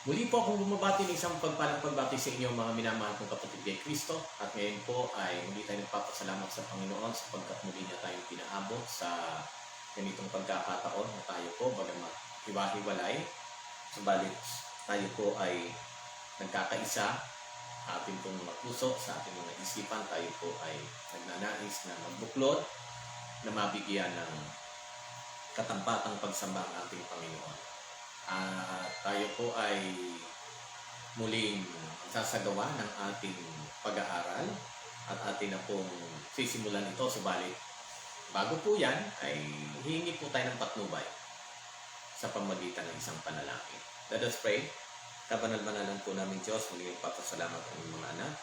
Muli po akong bumabati ng isang pagpalang pagbati sa inyo mga minamahal kong kapatid kay Kristo. At ngayon po ay muli tayo nagpapasalamat sa Panginoon sapagkat muli niya tayong pinaabot sa ganitong pagkakataon na tayo po bagamat hiwa-hiwalay. Subalit tayo po ay nagkakaisa sa ating pong mga puso, sa ating mga isipan. Tayo po ay nagnanais na magbuklod na mabigyan ng katampatang pagsamba ang ating Panginoon. Tayo po ay muling sasagawa ng ating pag-aaral at atin na pong sisimulan ito. Subalit, bago po yan, ay hihingi po tayo ng patnubay sa pamagitan ng isang panalangin. Let us pray. Kabanal-banalan po namin Diyos, muling papasalamat ang mga anak.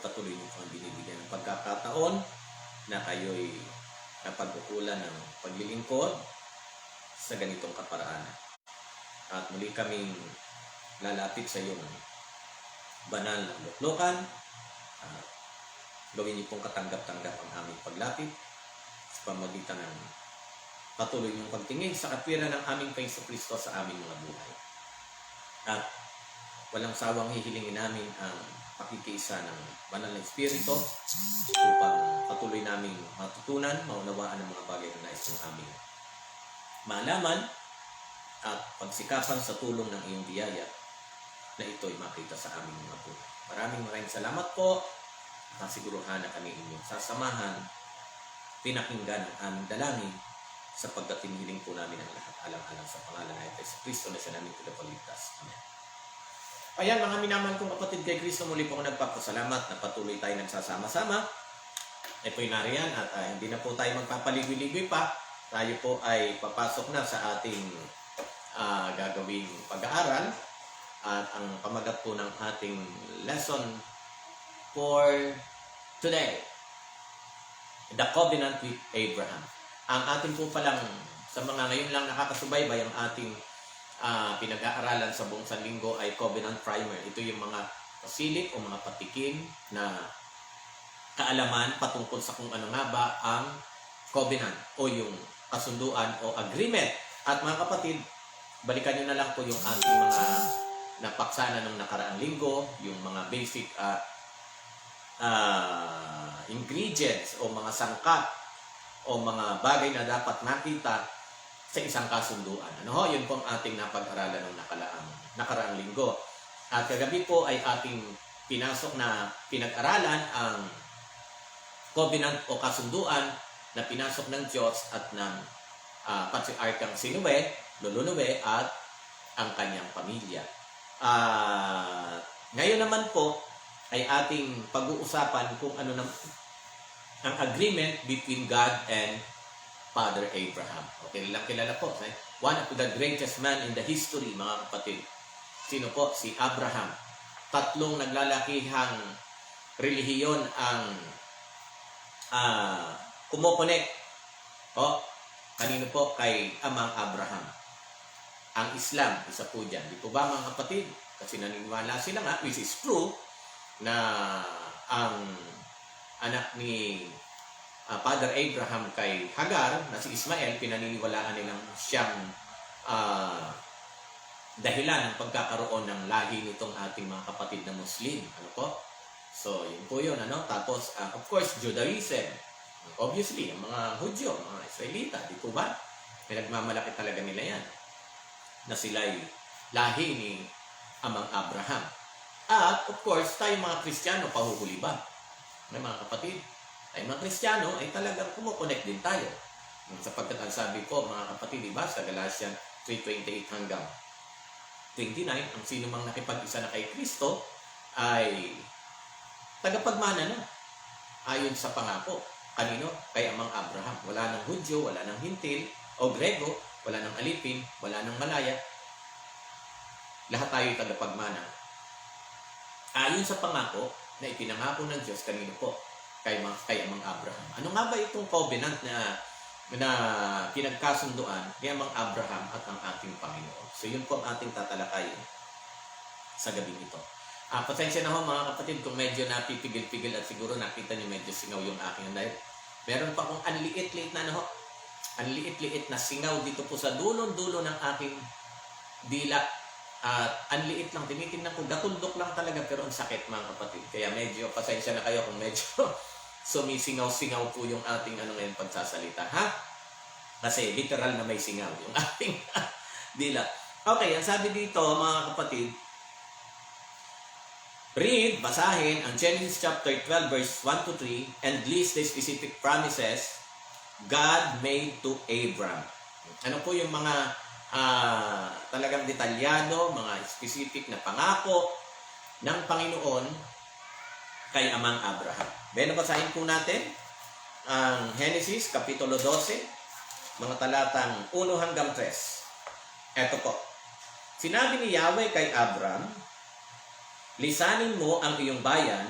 Patuloy niyo po ang binibigyan ng pagkakataon na kayo'y napag-ukulan ng paglilingkod sa ganitong kaparaanan. At muli kaming lalapit sa iyong banal na luklukan. Gawin niyo pong katanggap-tanggap ang aming paglapit sa pamagitan ng patuloy niyong pagtingin sa katwiran ng aming Kristo sa aming mga buhay. At walang sawang hihilingin namin ang pakikiisa ng banal na Espiritu upang patuloy naming matutunan, maunawaan ang mga bagay na nais ng aming malaman at pagsikapan sa tulong ng iyong biyaya na ito'y makita sa aming mga buhay. Maraming salamat po. Nasiguruhan na kami inyong sasamahan, pinakinggan ang aming dalangin sapagkat hinihiling po namin ang lahat alang-alang sa pangalan ng Kristo na siya namin tagapagligtas. Amen. Ayan mga minamahal kong kapatid kay Kristo, muli po ako nagpapasalamat na patuloy tayo nagsasama-sama. Ito'y nariyan at hindi na po tayo magpapaligoy-ligoy pa. Tayo po ay papasok na sa ating gagawing pag-aaral at ang pamagat po ng ating lesson for today, The Covenant with Abraham. Ang ating po palang sa mga ngayon lang nakakasubaybay ang ating pinag-aaralan sa buong sanlinggo ay Covenant Primer. Ito yung mga pasilip o mga patikim na kaalaman patungkol sa kung ano nga ba ang covenant o yung kasunduan o agreement. At mga kapatid, balikan nyo na lang po yung ating mga napaksana ng nakaraang linggo, yung mga basic ingredients o mga sangkap o mga bagay na dapat nakita sa isang kasunduan. Yun po ang ating napag-aralan ng nakaraang linggo. At kagabi po ay ating pinasok na pinag-aralan ang covenant o kasunduan na pinasok ng Diyos at ng patriarkang si Noe, Lolo Noe at ang kanyang pamilya. Ngayon naman po ay ating pag-uusapan kung ano ang agreement between God and Father Abraham. Okay, kilala po. One of the greatest man in the history, mga kapatid. Sino po? Si Abraham. 3 naglalakihang relihiyon ang kumokonek. Kanino po? Kay Amang Abraham. Ang Islam, isa po dyan. Di po ba mga kapatid? Kasi naniniwala sila nga, which is true, na ang anak ni Father Abraham kay Hagar, na si Ismael, pinaniniwalaan nilang siyang dahilan ng pagkakaroon ng lahi nitong ating mga kapatid na Muslim. Ano po? So, yun po yun. Tapos, of course, Judaism. Obviously, ang mga Hudyo, mga Israelita, di po ba? Pinagmamalaki talaga nila yan na sila'y lahi ni Amang Abraham. At of course, tayo mga Kristiyano, pahuhuli ba? May mga kapatid, tayo mga Kristiyano ay talagang kumukonek din tayo. Sapagkat ang sabi ko, mga kapatid, diba, sa Galatians 3:28 hanggang 29, ang sino mang nakipag-isa na kay Kristo ay tagapagmana na ayon sa pangako. Kanino? Kay Amang Abraham. Wala ng Hudyo, wala ng Hintil o Grego, wala ng Alipin, wala ng Malaya. Lahat tayo tagapagmana. Ayon sa pangako na ipinangako ng Diyos, kanino po? Kay Amang Abraham. Ano nga ba itong covenant na pinagkasunduan ni Amang Abraham at ang ating Panginoon? So yun po ang ating tatalakayin sa gabing ito. Pasensya na ho mga kapatid kung medyo napipigil-pigil at siguro nakita niyo medyo singaw yung aking dahil meron pa akong anliit-liit na ang liit-liit na singaw dito po sa dulo-dulo ng aking dila At ang liit lang, tinitingnan ko, gatundok lang talaga, pero ang sakit mga kapatid. Kaya medyo, pasensya na kayo kung medyo sumisingaw-singaw po yung ating ngayon pagsasalita, ha? Kasi literal na may singaw yung ating dila. Okay, ang sabi dito mga kapatid, read, basahin ang Genesis chapter 12 verse 1 to 3 and list the specific promises God made to Abram. Ano po yung mga talagang detalyado, mga specific na pangako ng Panginoon kay Amang Abraham. Beno, basahin po natin ang Genesis Kapitulo 12, mga talatang 1 hanggang 3. Eto po. Sinabi ni Yahweh kay Abram, lisanin mo ang iyong bayan,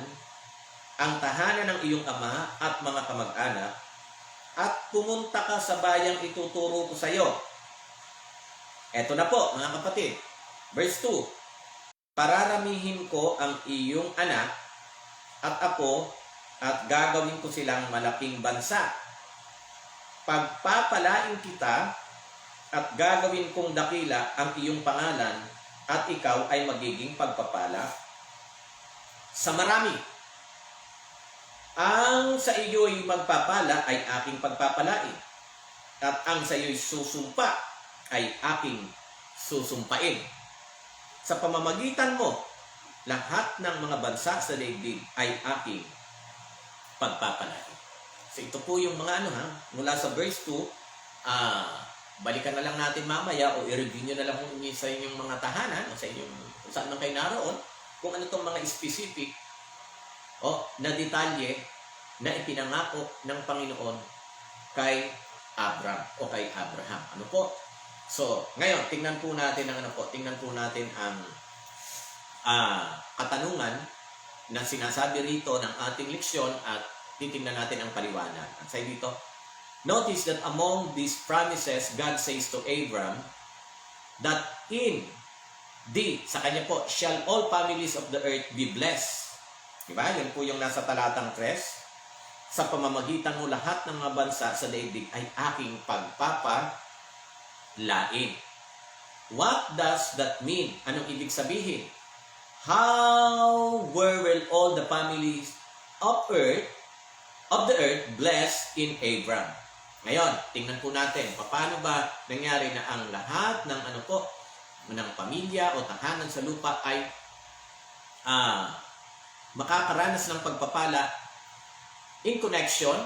ang tahanan ng iyong ama at mga kamag-anak, at pumunta ka sa bayang ituturo ko sa iyo. Eto na po, mga kapatid. Verse 2, pararamihin ko ang iyong anak at apo at gagawin ko silang malaking bansa. Pagpapalain kita at gagawin kong dakila ang iyong pangalan at ikaw ay magiging pagpapala sa marami. Ang sa iyo'y magpapala ay aking pagpapalain at ang sa iyo'y susumpa ay aking susumpain. Sa pamamagitan mo, lahat ng mga bansa sa daigdig ay aking pagpapalain. So ito po yung mga mula sa verse 2, balikan na lang natin mamaya o i-review nyo na lang sa inyong mga tahanan o sa inyong kung saan man kayo naroon, kung ano itong mga specific na detalye na ipinangako ng Panginoon kay Abram o kay Abraham. Ano po? So, ngayon, tingnan po natin ang katanungan na sinasabi rito ng ating leksyon at titingnan natin ang paliwanag. At say dito, notice that among these promises, God says to Abram that in thee, sa kanya po, shall all families of the earth be blessed. Diba? Yun po yung nasa talatang 3. Sa pamamagitan mo lahat ng mga bansa sa daigdig ay aking pagpapalain. What does that mean? Anong ibig sabihin? How will all the families of the earth blessed in Abram? Ngayon, tingnan po natin, paano ba nangyari na ang lahat ng ng pamilya o tahanan sa lupa ay makakaranas ng pagpapala in connection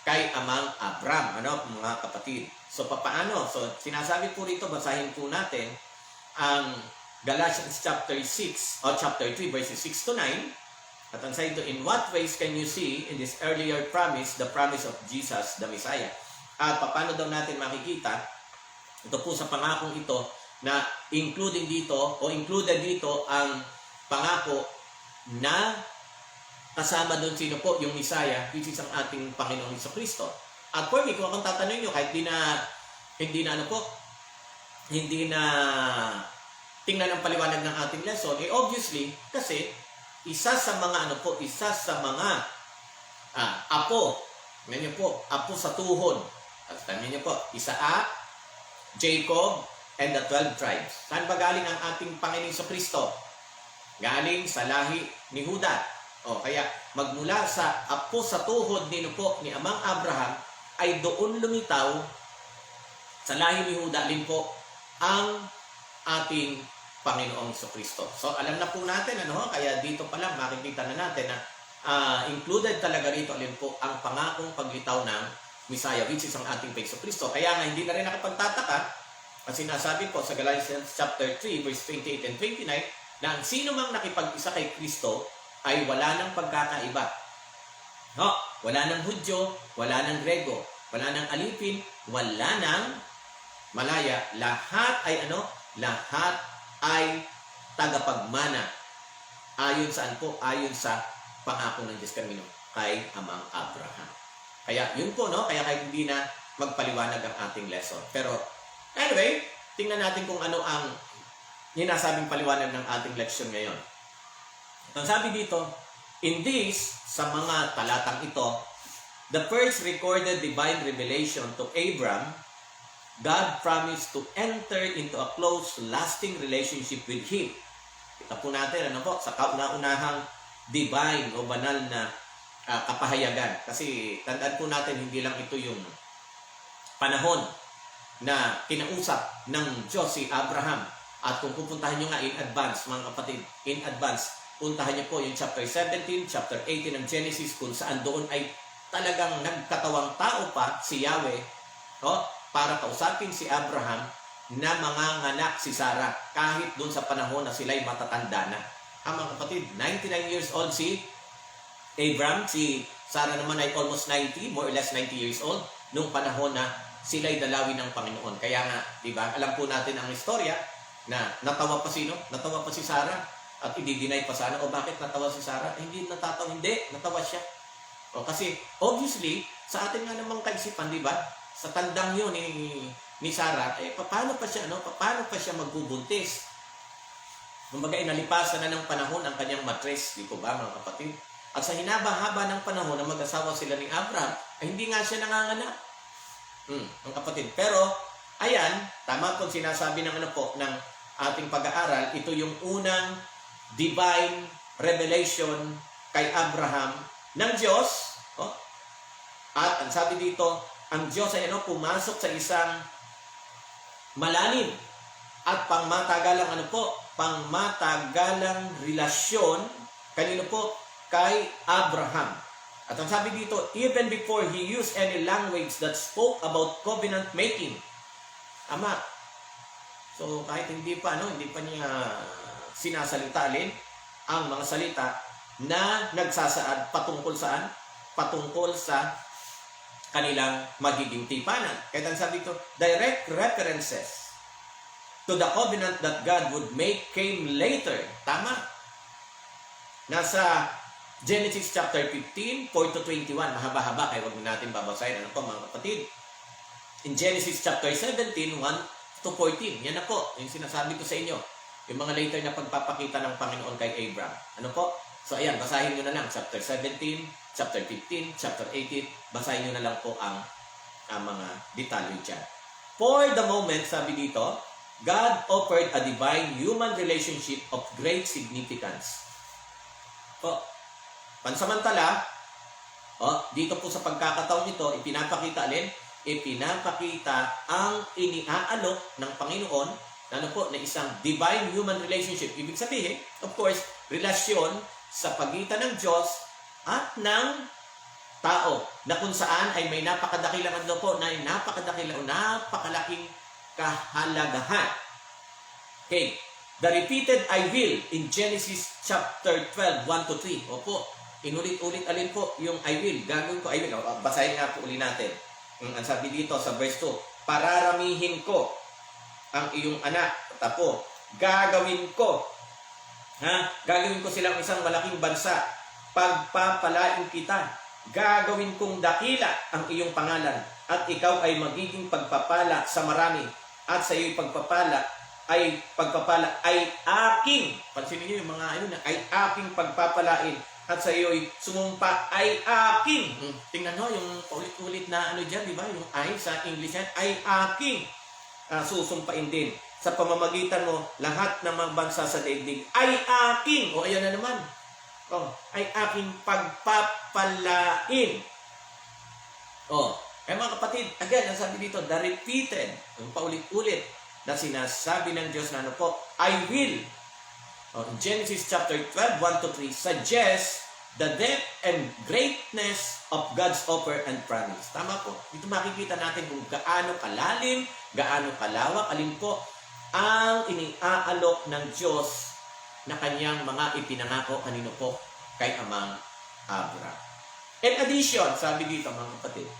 kay Amang Abram, mga kapatid. So, paano? So, sinasabi po rito, basahin po natin ang Galatians chapter 6 o chapter 3 verses 6 to 9. At ang sabi ito, in what ways can you see in this earlier promise, the promise of Jesus the Messiah? At paano daw natin makikita, ito po sa pangakong ito, na included dito ang pangako na kasama doon sino po, yung Messiah, which is ang ating Panginoong Jesucristo. At for me, kung akong tatanungin nyo, kahit hindi na tingnan ang paliwanag ng ating lesson, obviously, kasi isa sa mga apo, ganyan po, apo sa tuhod. At tanongin nyo po, Isaac, Jacob, and the 12 tribes. Saan ba galing ang ating Panginoong Jesucristo? Galing sa lahi ni Juda. Kaya magmula sa apo sa tuhod ni Amang Abraham, ay doon lumitaw sa lahi ni Juda din po ang ating Panginoong Jesucristo. So alam na po natin, kaya dito pa lang makikita na natin na included talaga rito po ang pangakong paglitaw ng Messiah, which is ang ating Jesucristo. Kaya nga hindi na rin nakapagtataka, kasi sinasabi po sa Galatians chapter 3 verse 28 and 29 na ang sino mang nakipag-isa kay Kristo ay wala ng pagkakaiba. Wala ng Hudyo, wala ng Grego, wala ng alipin, wala ng Malaya. Lahat ay Lahat ay tagapagmana. Ayon saan po? Ayon sa pangako ng Diyos kay Amang Abraham. Kaya yun po, kaya kahit hindi na magpaliwanag ang ating lesson. Pero anyway, tingnan natin kung ano ang sinasabing paliwanag ng ating leksyon ngayon. Ang sabi dito, in this, sa mga talatang ito, the first recorded divine revelation to Abram God promised to enter into a close, lasting relationship with Him. Kita po natin, ano po, sa kauna-unahang divine o banal na kapahayagan. Kasi tandaan po natin, hindi lang ito yung panahon na kinausap ng Diyos si Abraham. At kung pupuntahan nyo nga in advance, mga kapatid, in advance, puntahan nyo po yung chapter 17, chapter 18 ng Genesis, kung saan doon ay talagang nagkatawang tao pa si Yahweh, para kausapin si Abraham na manganganak si Sarah kahit doon sa panahon na sila'y matatanda na. Mga kapatid, 99 years old si Abraham, si Sarah naman ay almost 90, more or less 90 years old, nung panahon na sila'y dalawin ng Panginoon. Kaya nga, di ba, alam po natin ang istorya na natawa pa sino? Natawa pa si Sarah at i-deny pa sana. O bakit natawa si Sarah? Hindi natatawa, hindi, natawa siya. O kasi, obviously, sa atin nga namang kaisipan, di ba, sa tandang yun ni Sarah, paano pa siya, paano pa siya magbubuntis? Kumbaga, inalipasan na ng panahon ang kanyang matres, di po ba, mga kapatid? At sa hinaba-haba ng panahon na mag-asawa sila ni Abraham, ay hindi nga siya nanganganak. Mga kapatid. Pero, ayan, tama po sinasabi ng ng ating pag-aaral, ito yung unang divine revelation kay Abraham ng Diyos. At ang sabi dito, ang Diyos ay pumasok sa isang malalim at pangmatagalang pangmatagalang relasyon kanino po? Kay Abraham. At ang sabi dito, even before he used any language that spoke about covenant making. Ama. So kahit hindi pa niya sinasalita ang mga salita na nagsasaad patungkol saan? Patungkol sa kanilang magiging tipanan. Kaya ang sabi dito, direct references to the covenant that God would make came later. Tama. Nasa Genesis chapter 15, 4-21. Mahaba-haba, kaya huwag natin babasahin. Mga kapatid? In Genesis chapter 17, 1-14. Yan na po, yung sinasabi ko sa inyo. Yung mga later na pagpapakita ng Panginoon kay Abraham. So ayan, basahin nyo na lang. Chapter 17, chapter 15, chapter 18. Basahin nyo na lang po ang mga detalye dyan. For the moment, sabi dito, God offered a divine human relationship of great significance. Pansamantala, dito po sa pagkakataon nito, ipinapakita ang iniaalok ng Panginoon na isang divine human relationship. Ibig sabihin, of course, relasyon sa pagitan ng Diyos at ng tao na kung saan ay may napakadakilang napakalaking kahalagahan. Okay. The repeated I will in Genesis chapter 12, 1-3. Opo. Inulit-ulit alin po yung I will. Gagawin ko I will. Basahin nga po uli natin. Ang sabi dito sa verse 2, pararamihin ko ang iyong anak. Tapo, gagawin ko silang isang malaking bansa. Pagpapalain kita. Gagawin kong dakila ang iyong pangalan. At ikaw ay magiging pagpapala sa marami. At sa iyo'y pagpapala ay aking. Pansinin niyo yung mga ay aking pagpapalain. At sa iyo'y sumumpa ay aking. Tingnan nyo yung ulit-ulit na dyan, di ba? Yung ay sa English yan, ay aking. Susumpain din. Sa pamamagitan mo, lahat ng mga bansa sa daigdig ay aking. O ayan na naman. Ay aking pagpapalain. Mga kapatid, again, ang sabi dito, the repeated, yung paulit-ulit na sinasabi ng Diyos na I will. Genesis chapter 12, 1-3 suggests the depth and greatness of God's offer and promise. Tama po. Dito makikita natin kung gaano kalalim, gaano kalawak, alin po ang iniaalok ng Diyos na kanyang mga ipinangako kanino po kay Amang Abraham. In addition, sabi dito mga kapatid,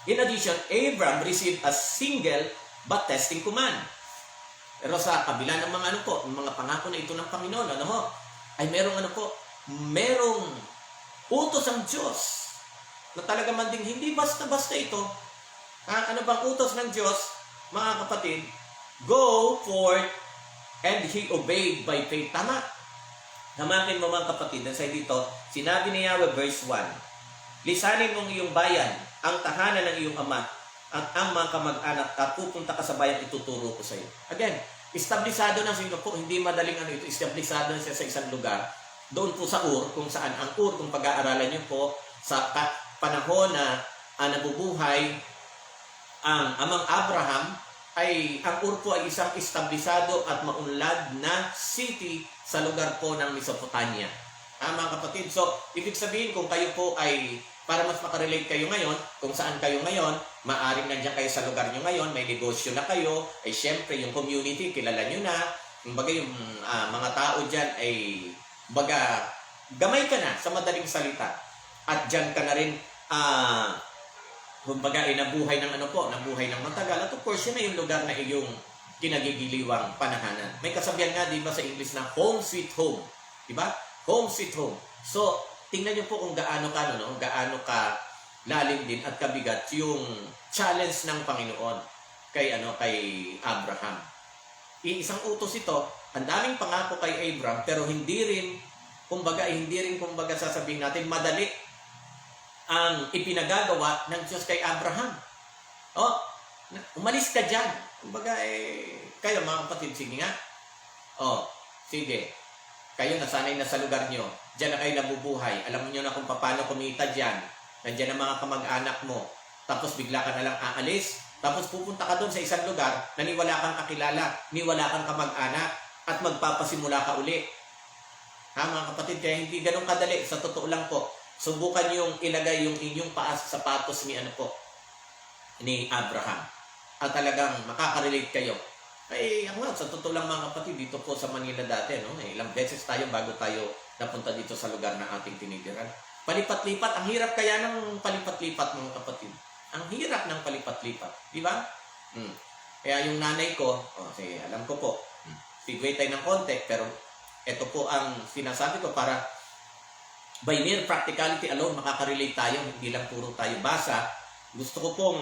in addition, Abraham received a single but testing command. Pero sa kabila ng mga mga pangako na ito ng Panginoon, ay merong utos ang Diyos na talaga man ding hindi basta-basta ito. Ano bang utos ng Diyos, mga kapatid? Go forth and he obeyed by faith. Tama. Hamakin mo mga kapatid, sa dito, sinabi ni Yahweh verse 1, lisanin mong iyong bayan, ang tahanan ng iyong ama, at ang mga kamag-anak at pupunta ka sa bayan, ituturo ko sa iyo. Again, establisado na sino po, hindi madaling ano ito, establisado na siya sa isang lugar. Doon po sa Ur, kung saan ang Ur, kung pag-aaralan niyo po, sa panahon na nabubuhay ang amang Abraham, ay ang Ur po ay isang establisado at maunlad na city sa lugar po ng Mesopotamia. Mga kapatid, so ibig sabihin kung kayo po ay, para mas makarelate kayo ngayon, kung saan kayo ngayon, maaring nandiyan kayo sa lugar nyo ngayon, may negosyo na kayo, ay syempre yung community, kilala nyo na, kumbaga yung mga tao dyan ay, baga, gamay ka na sa madaling salita. At dyan ka na rin, kumbaga, nabuhay ng ano po, nabuhay ng matagal. At of course, yun na yung lugar na iyong kinagigiliwang panahanan. May kasabihan nga, di ba, sa English na home sweet home. Di ba? Home sweet home. So, tingnan niyo po kung gaano ka, no? Gaano ka lalim din at kabigat yung challenge ng Panginoon kay Abraham. Isang utos ito, ang daming pangako kay Abraham, pero hindi rin kumbaga sasabihin natin madali ang ipinagagawa ng Diyos kay Abraham. Umalis ka dyan. Kumbaga, kayo mga kapatid, sige nga. Sige. Kayo nasanay na sa lugar nyo. Diyan na kayo nabubuhay. Alam nyo na kung paano kumita dyan. Nandiyan ang mga kamag-anak mo. Tapos bigla ka na lang aalis. Tapos pupunta ka doon sa isang lugar na ni wala kang kakilala, ni wala kang kamag-anak, at magpapasimula ka uli. Mga kapatid, kaya hindi ganun kadali. Sa totoo lang po, subukan yung ilagay yung inyong paa sa sapatos ni Abraham. At talagang makaka-relate kayo. Sa totoo lang mga kapatid, dito po sa Manila dati, no? Ilang beses tayo bago tayo napunta dito sa lugar na ating tinidiran. Palipat-lipat. Ang hirap kaya ng palipat-lipat mga kapatid. Ang hirap ng palipat-lipat. Di ba? Kaya yung nanay ko, sige, alam ko po, sigway tayo ng konti, pero ito po ang sinasabi ko para by mere practicality alone, makaka-relate tayo, hindi lang puro tayo basa. Gusto ko pong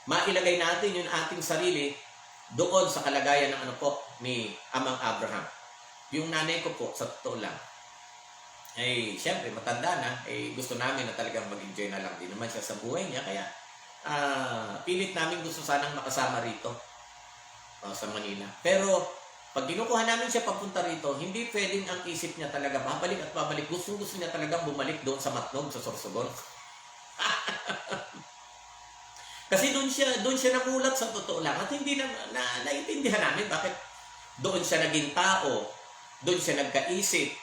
mailagay natin yung ating sarili doon sa kalagayan ng ni Amang Abraham. Yung nanay ko po, sa totoo lang, siyempre matanda na, gusto namin na talagang mag-enjoy na lang din naman siya sa buhay niya, kaya pilit namin gusto sanang makasama rito sa Manila. Pero pag ginukuha namin siya papunta rito, hindi pwedeng ang isip niya talaga babalik at babalik. Gusto niya talagang bumalik doon sa Matnog, sa Sorsogon. Kasi doon siya namulat sa totoo lang. At hindi naiintindihan namin bakit doon siya naging tao, doon siya nagkaisip.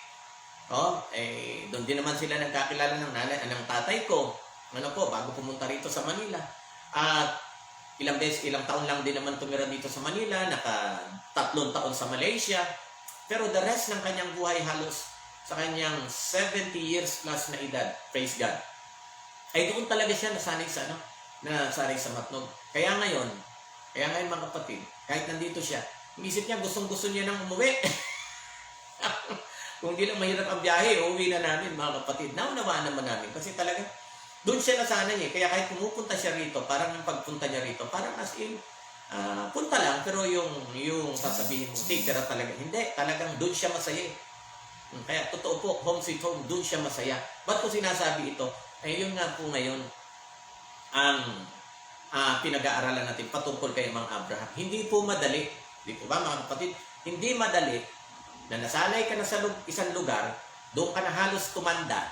Doon din naman sila nagkakilala ng tatay ko. Bago pumunta rito sa Manila. At ilang taon lang din naman tumira dito sa Manila, 3 taon sa Malaysia. Pero the rest ng kanyang buhay halos sa kanyang 70 years plus na edad, praise God, ay doon talaga siya nasanay sa Matnog. Kaya ngayon mga kapatid, kahit nandito siya, inisip niya gustong-gusto niya nang umuwi. Kung di lang mahirap ang biyahe, uuwi na namin mga kapatid. Naunawaan naman namin kasi talaga doon siya nasanay kaya kahit pumupunta siya rito, parang ang pagpunta niya rito, parang as in, punta lang, pero yung sasabihin mo, tira talaga. Hindi, talagang doon siya masaya. Kaya totoo po, home sweet home, doon siya masaya. Ba't ko sinasabi ito? Yun nga po ngayon, ang pinag-aaralan natin patungkol kay Mang Abraham. Hindi po madali. Di po ba mga kapatid? Hindi madali na nasanay ka na sa isang lugar, doon ka na halos tumanda,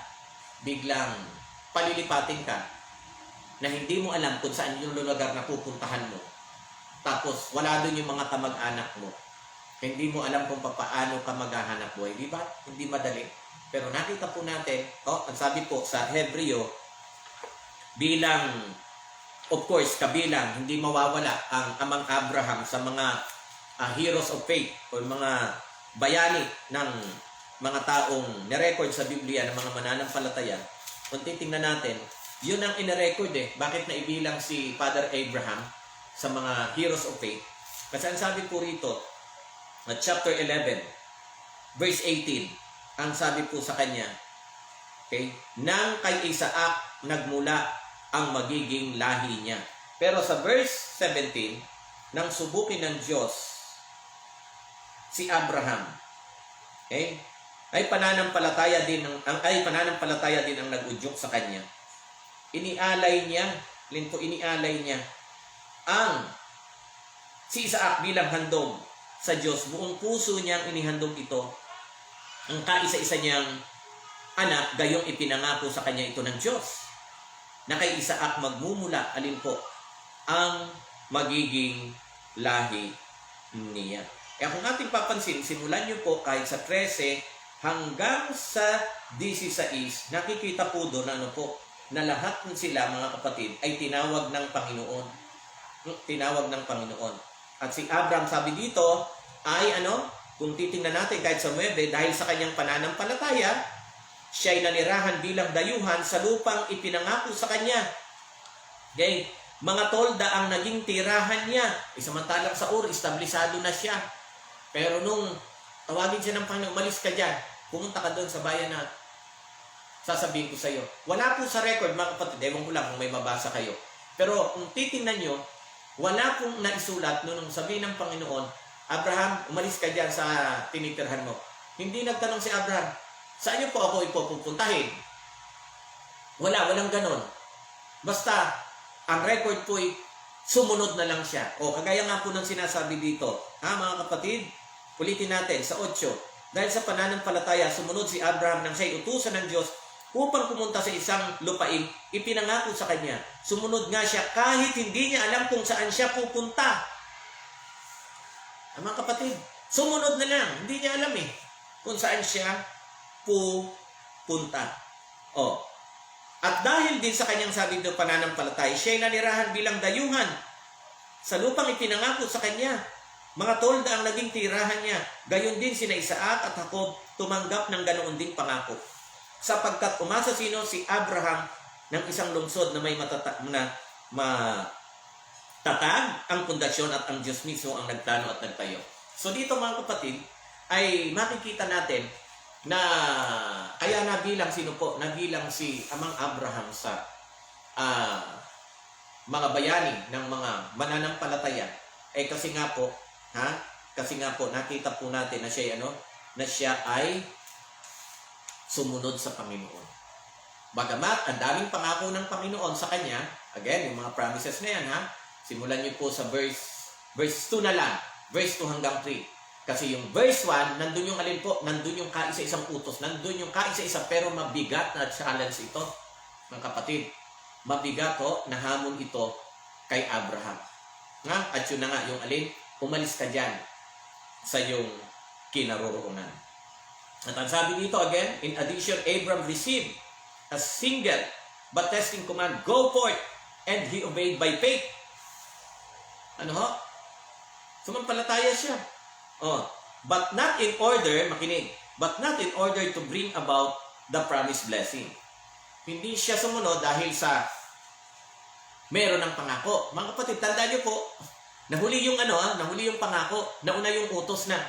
biglang palilipatin ka na hindi mo alam kung saan yung lugar na pupuntahan mo. Tapos wala doon yung mga kamag-anak mo. Hindi mo alam kung paano ka maghahanap buhay. Di ba? Hindi madali. Pero nakita po natin, ang sabi po sa Hebreo, bilang, of course, kabilang, hindi mawawala ang Amang Abraham sa mga heroes of faith o mga bayani ng mga taong nirecord sa Biblia ng mga mananampalataya. Kung titingnan natin, yun ang inirecord Bakit naibilang si Father Abraham sa mga heroes of faith? Kasi ang sabi po rito, chapter 11, verse 18, ang sabi po sa kanya, nang kay Isaac nagmula ang magiging lahi niya. Pero sa verse 17, nang subukin ng Diyos si Abraham, ay pananampalataya din ang nag-udyok sa kanya. Inialay niya ang si Isaac bilang handog sa Diyos. Buong puso niyang inihandog ito. Ang kaisa-isa niyang anak, gayong ipinangako sa kanya ito ng Diyos. Na kay Isaac magmumula, alin po, ang magiging lahi niya. Kaya kung ating papansin, simulan niyo po kahit sa 13 hanggang sa 16, nakikita po doon na na lahat ng sila, mga kapatid, ay tinawag ng Panginoon. Tinawag ng Panginoon. At si Abraham, sabi dito, ay kung titingnan natin kahit sa 9, dahil sa kanyang pananampalataya, siya ay nanirahan bilang dayuhan sa lupang ipinangako sa kanya. Okay? Mga tolda ang naging tirahan niya. Samantalang sa Ur, establisado na siya. Pero nung tawagin siya ng Panginoon, umalis ka dyan. Pumunta ka doon sa bayan na sasabihin ko sa iyo. Wala po sa record, mga kapatid. Ewan ko lang kung may mabasa kayo. Pero kung titingnan nyo, wala pong naisulat nung sabihin ng Panginoon, Abraham, umalis ka dyan sa tinitirhan mo. Hindi nagtanong si Abraham, saan niyo po ako ipupuntahin? Walang ganon. Basta, ang record po ay sumunod na lang siya. O, kagaya nga po ng sinasabi dito. Mga kapatid, ulitin natin sa 8. Dahil sa pananampalataya, sumunod si Abraham nang siya'y utusan ng Diyos upang pumunta sa isang lupain, ipinangako sa kanya. Sumunod nga siya kahit hindi niya alam kung saan siya pupunta. Mga kapatid, sumunod na lang. Hindi niya alam kung saan siya pupunta. At dahil din sa kanyang sabi ng pananampalataya, siya'y nanirahan bilang dayuhan sa lupang ipinangako sa kanya. Mga tolda ang naging tirahan niya. Gayon din sina Isaac at Jacob tumanggap ng ganoon ding pangako. Sapagkat umasa si Abraham ng isang lungsod na may matatag ang pundasyon at ang Diyos mismo ang nagplano at nagtayo. So dito, mga kapatid, ay makikita natin na kaya nabilang nabilang si Amang Abraham sa mga bayani ng mga mananampalataya. Kasi nga po, nakita po natin na siya ay sumunod sa Panginoon. Bagamat ang daming pangako ng Panginoon sa kanya, again, yung mga promises na yan, simulan niyo po sa verse 2 na lang, verse 2 hanggang 3. Kasi yung verse 1, nandun yung nandun yung kaisa-isang utos, nandun yung kaisa-isa, pero mabigat na challenge ito, mga kapatid. Mabigat na hamon ito kay Abraham. At yun na nga, yung umalis ka dyan sa iyong kinaroroonan. At ang sabi dito again, in addition, Abraham received a single but testing command, go forth, and he obeyed by faith. Sumampalataya siya. But not in order, makinig, but not in order to bring about the promised blessing. Hindi siya sumunod dahil sa meron ng pangako. Mga kapatid, tandaan niyo po, nahuli yung pangako, nauna yung utos na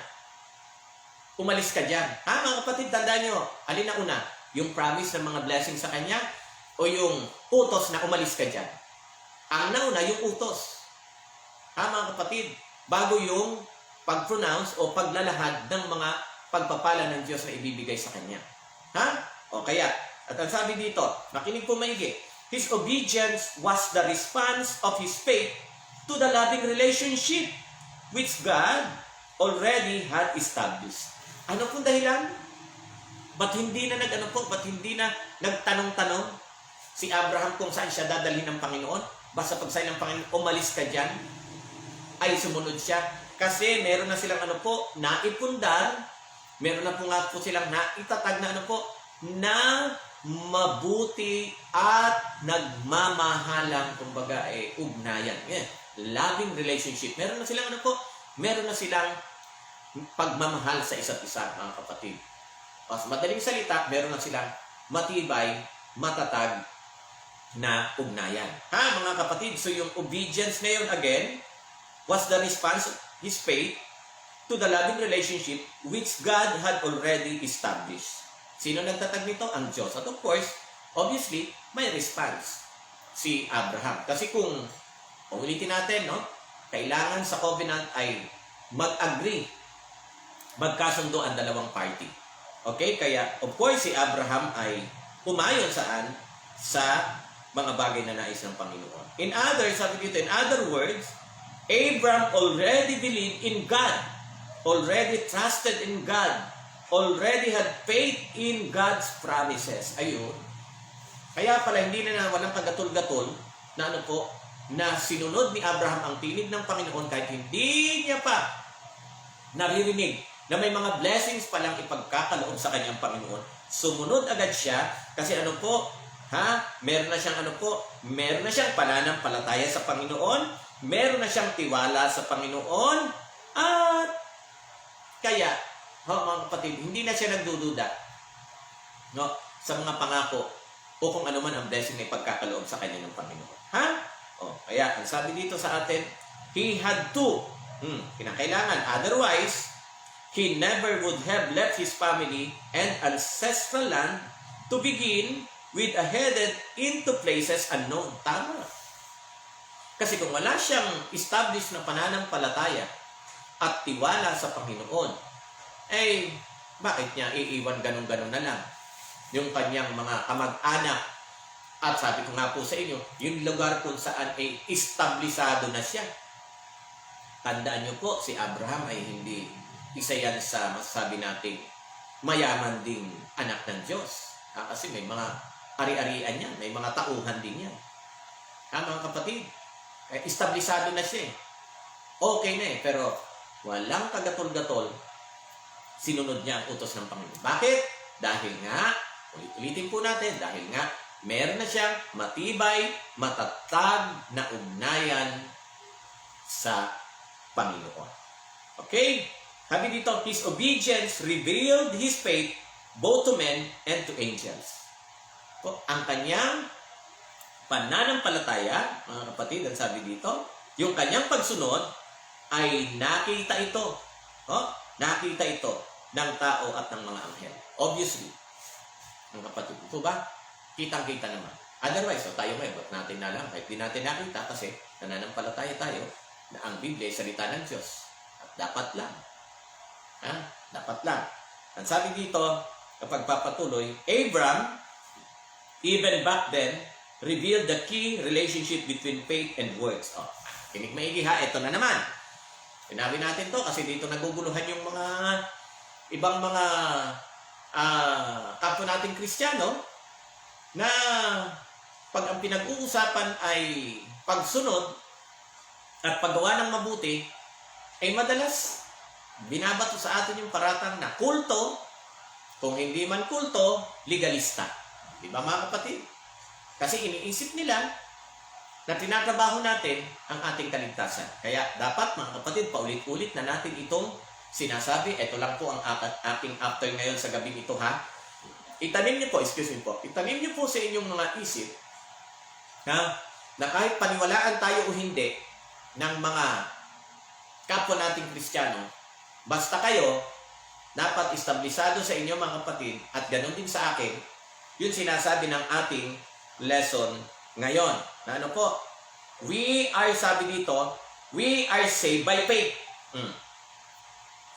umalis ka dyan. Mga kapatid, tandaan niyo, alin na una? Yung promise ng mga blessing sa kanya o yung utos na umalis ka dyan? Ang nauna, yung utos. Mga kapatid, bago yung pag-pronounce o paglalahad ng mga pagpapala ng Diyos na ibibigay sa kanya. Kaya, at ang sabi dito, makinig po maigi, his obedience was the response of his faith to the loving relationship which God already had established. Ano pong dahilan? Ba't hindi na nagtanong-tanong si Abraham kung saan siya dadalhin ng Panginoon? Basta pag sa'yo ng Panginoon, umalis ka dyan, ay sumunod siya. Kasi meron na silang naipundar, meron na po nga po silang naitatag na na mabuti at nagmamahalang, kumbaga, ugnayan. Loving relationship. Meron na silang pagmamahal sa isa't isa, mga kapatid. Mas madaling salita, meron na silang matibay, matatag na ugnayan. Mga kapatid, so yung obedience na yun, again, was the response of his faith to the loving relationship which God had already established. Sino nagtatag nito? Ang Diyos. At of course, obviously, may response si Abraham. Kasi kung ulitin natin, kailangan sa covenant ay mag-agree, magkasundo ang dalawang party. Okay? Kaya, of course, si Abraham ay pumayon sa mga bagay na nais ng Panginoon. Sabi dito, in other words, Abraham already believed in God, already trusted in God, already had faith in God's promises. Ayun. Kaya pala hindi na walang kagatol-gatol na na sinunod ni Abraham ang tinig ng Panginoon kahit hindi niya pa naririnig na may mga blessings palang ipagkakaloob sa kanyang Panginoon. Sumunod agad siya kasi meron na siyang pananampalataya sa Panginoon, meron na siyang tiwala sa Panginoon, at kaya, mga kapatid, hindi na siya nagdududa sa mga pangako o kung ano man ang blessing na ipagkakaloob sa kanya ng Panginoon. Kaya, ang sabi dito sa atin, he had to, kinakailangan, otherwise, he never would have left his family and ancestral land to begin with headed into places unknown. Tama. Kasi kung wala siyang established na pananampalataya at tiwala sa Panginoon, bakit niya iiwan ganun-ganun na lang yung kanyang mga kamag-anak? At sabi ko nga po sa inyo, yung lugar kung saan establisado na siya. Tandaan niyo po, si Abraham ay hindi isa yan sa masasabi natin mayaman ding anak ng Diyos. Kasi may mga ari-arian yan, may mga tauhan din yan. Mga kapatid, establisado na siya. Okay na pero walang kagatol-gatol, sinunod niya ang utos ng Panginoon. Bakit? Dahil nga, ulitin po natin, dahil nga, meron na siyang matibay, matatag na ugnayan sa Panginoon. Okay? Sabi dito, his obedience revealed his faith both to men and to angels. Ang kanyang pananampalataya, mga kapatid, ang sabi dito, yung kanyang pagsunod ay nakita ito. Nakita ito ng tao at ng mga anghel. Obviously, mga kapatid, ito ba? Kitang-kita naman. Otherwise, tayo ngayon, ba't natin na lang? Kahit di natin nakita kasi nananampalataya tayo na ang Biblia ay salita ng Diyos. At dapat lang. Dapat lang. Ang sabi dito, kapag papatuloy, Abraham, even back then, revealed the key relationship between faith and works. Kinig maigi ito na naman. Sinabi natin to kasi dito naguguluhan yung mga ibang mga kapwa nating Kristiyano na pag ang pinag-uusapan ay pagsunod at paggawa ng mabuti, ay madalas binabato sa atin yung paratang na kulto, kung hindi man kulto, legalista. Di ba mga kapatid? Kasi iniisip nila na tinatrabaho natin ang ating kaligtasan. Kaya dapat mga kapatid, paulit-ulit na natin itong sinasabi. Ito lang po ang aking after ngayon sa gabing ito Itanim niyo po, itanim niyo po sa inyong mga isip na kahit paniwalaan tayo o hindi ng mga kapwa nating Kristiyano, basta kayo, dapat establisado sa inyo mga kapatid, at ganun din sa akin, yun sinasabi ng ating lesson ngayon. Na sabi dito, we are saved by faith.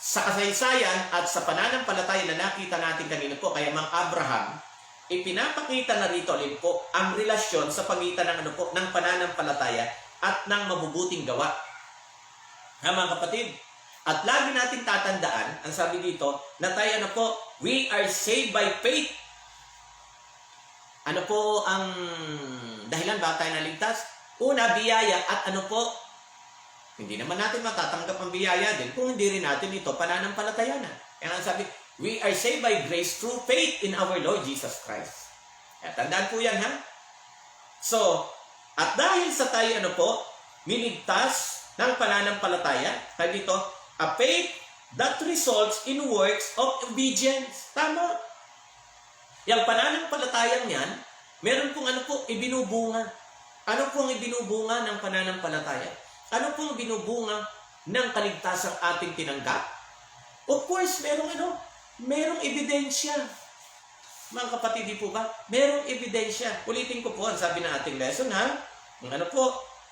Sa kasaysayan at sa pananampalataya na nakita natin kanina po, kaya Mang Abraham, ipinapakita na rito ang relasyon sa pagitan ng ng pananampalataya at ng mabubuting gawa. Mga kapatid, at lagi natin tatandaan, ang sabi dito, na tayo we are saved by faith. Ano po ang dahilan bakit tayo naligtas? Una, biyaya, at hindi naman natin matatanggap ang biyaya din kung hindi rin natin ito pananampalataya na. Kaya ang sabi, we are saved by grace through faith in our Lord Jesus Christ. Kaya tandaan po yan, So, at dahil sa tayo miligtas ng pananampalataya, kaya dito, a faith that results in works of obedience. Tama. Yung pananampalatayang yan, meron pong ibinubunga. Ano pong ibinubunga ng pananampalataya? Ano pong binubunga ng kaligtasang ating tinanggap? Of course, merong ebidensya. Mga kapatid, di po ba? Merong ebidensya. Ulitin ko po ang sabi ng ating lesson,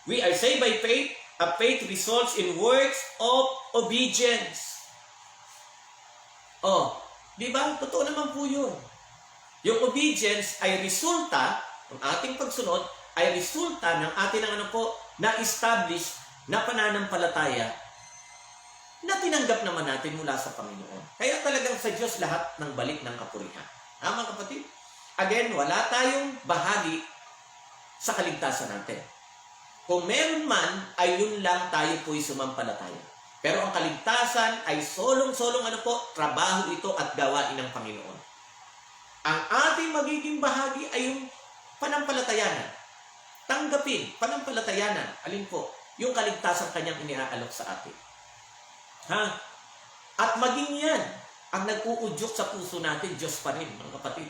we are saved by faith. A faith results in works of obedience. Di ba? Totoo naman po yun. Yung obedience ay resulta ng ating pagsunod ay resulta ng atin na-establish na pananampalataya na tinanggap naman natin mula sa Panginoon. Kaya talagang sa Diyos lahat ng balik ng kapurihan. Mga kapatid? Again, wala tayong bahagi sa kaligtasan natin. Kung meron man, ay yun lang tayo po'y sumampalataya. Pero ang kaligtasan ay solong-solong trabaho ito at gawain ng Panginoon. Ang ating magiging bahagi ay yung panampalatayanan. Tanggapin, panampalatayanan. Alin po? Yung kaligtasan kanyang iniaalok sa atin. At maging yan, ang nag-uudyok sa puso natin, Diyos pa rin, mga kapatid.